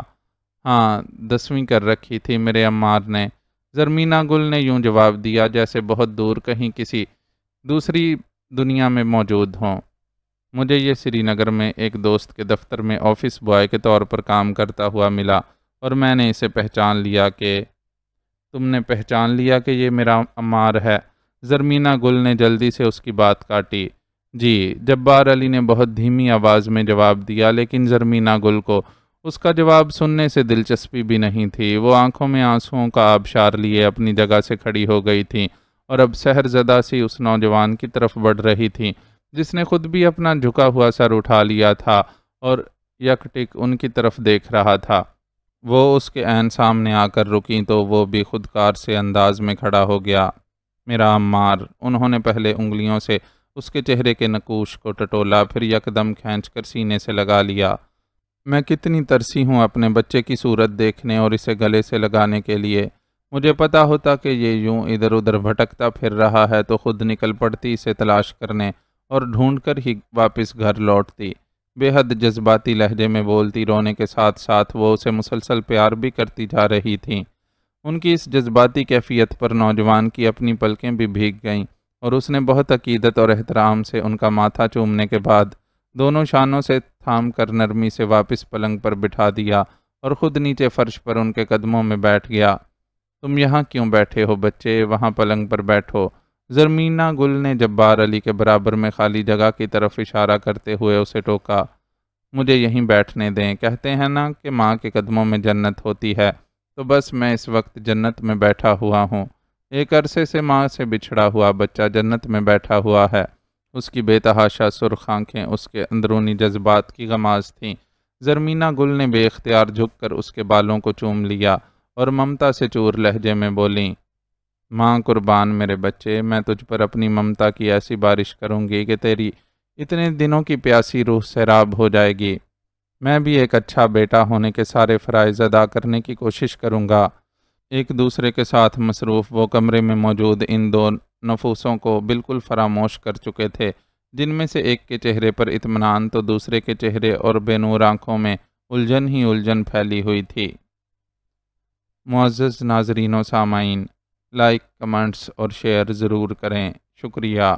ہاں، 10ویں کر رکھی تھی میرے عمار نے، زرمینہ گل نے یوں جواب دیا جیسے بہت دور کہیں کسی دوسری دنیا میں موجود ہوں۔ مجھے یہ سری نگر میں ایک دوست کے دفتر میں آفس بوائے کے طور پر کام کرتا ہوا ملا اور میں نے اسے پہچان لیا کہ تم نے پہچان لیا کہ یہ میرا عمار ہے؟ زرمینہ گل نے جلدی سے اس کی بات کاٹی۔ جی، جبار علی نے بہت دھیمی آواز میں جواب دیا، لیکن زرمینہ گل کو اس کا جواب سننے سے دلچسپی بھی نہیں تھی۔ وہ آنکھوں میں آنسوؤں کا آبشار لیے اپنی جگہ سے کھڑی ہو گئی تھی اور اب سحر زدہ سی اس نوجوان کی طرف بڑھ رہی تھی جس نے خود بھی اپنا جھکا ہوا سر اٹھا لیا تھا اور یک ٹک ان کی طرف دیکھ رہا تھا۔ وہ اس کے عین سامنے آ کر رکیں تو وہ بھی خودکار سے انداز میں کھڑا ہو گیا۔ میرا عمار، انہوں نے پہلے انگلیوں سے اس کے چہرے کے نقوش کو ٹٹولا، پھر یکدم کھینچ کر سینے سے لگا لیا۔ میں کتنی ترسی ہوں اپنے بچے کی صورت دیکھنے اور اسے گلے سے لگانے کے لیے۔ مجھے پتا ہوتا کہ یہ یوں ادھر ادھر بھٹکتا پھر رہا ہے تو خود نکل پڑتی اسے تلاش کرنے اور ڈھونڈ کر ہی واپس گھر لوٹتی۔ بے حد جذباتی لہجے میں بولتی، رونے کے ساتھ ساتھ وہ اسے مسلسل پیار بھی کرتی جا رہی تھیں۔ ان کی اس جذباتی کیفیت پر نوجوان کی اپنی پلکیں بھی بھیگ گئیں اور اس نے بہت عقیدت اور احترام سے ان کا ماتھا چومنے کے بعد دونوں شانوں سے تھام کر نرمی سے واپس پلنگ پر بٹھا دیا اور خود نیچے فرش پر ان کے قدموں میں بیٹھ گیا۔ تم یہاں کیوں بیٹھے ہو بچے؟ وہاں پلنگ پر بیٹھو۔ زرمینہ گل نے جبار علی کے برابر میں خالی جگہ کی طرف اشارہ کرتے ہوئے اسے ٹوکا۔ مجھے یہیں بیٹھنے دیں، کہتے ہیں نا کہ ماں کے قدموں میں جنت ہوتی ہے، تو بس میں اس وقت جنت میں بیٹھا ہوا ہوں۔ ایک عرصے سے ماں سے بچھڑا ہوا بچہ جنت میں بیٹھا ہوا ہے۔ اس کی بے تحاشا سرخ آنکھیں اس کے اندرونی جذبات کی غماز تھیں۔ زرمینہ گل نے بے اختیار جھک کر اس کے بالوں کو چوم لیا اور ممتا سے چور لہجے میں بولیں، ماں قربان میرے بچے، میں تجھ پر اپنی ممتا کی ایسی بارش کروں گی کہ تیری اتنے دنوں کی پیاسی روح سیراب ہو جائے گی۔ میں بھی ایک اچھا بیٹا ہونے کے سارے فرائض ادا کرنے کی کوشش کروں گا۔ ایک دوسرے کے ساتھ مصروف وہ کمرے میں موجود ان دو نفوسوں کو بالکل فراموش کر چکے تھے، جن میں سے ایک کے چہرے پر اطمینان تو دوسرے کے چہرے اور بے نور آنکھوں میں الجھن ہی الجھن پھیلی ہوئی تھی۔ معزز ناظرین و سامعین، لائک، کمنٹس اور شیئر ضرور کریں۔ شکریہ۔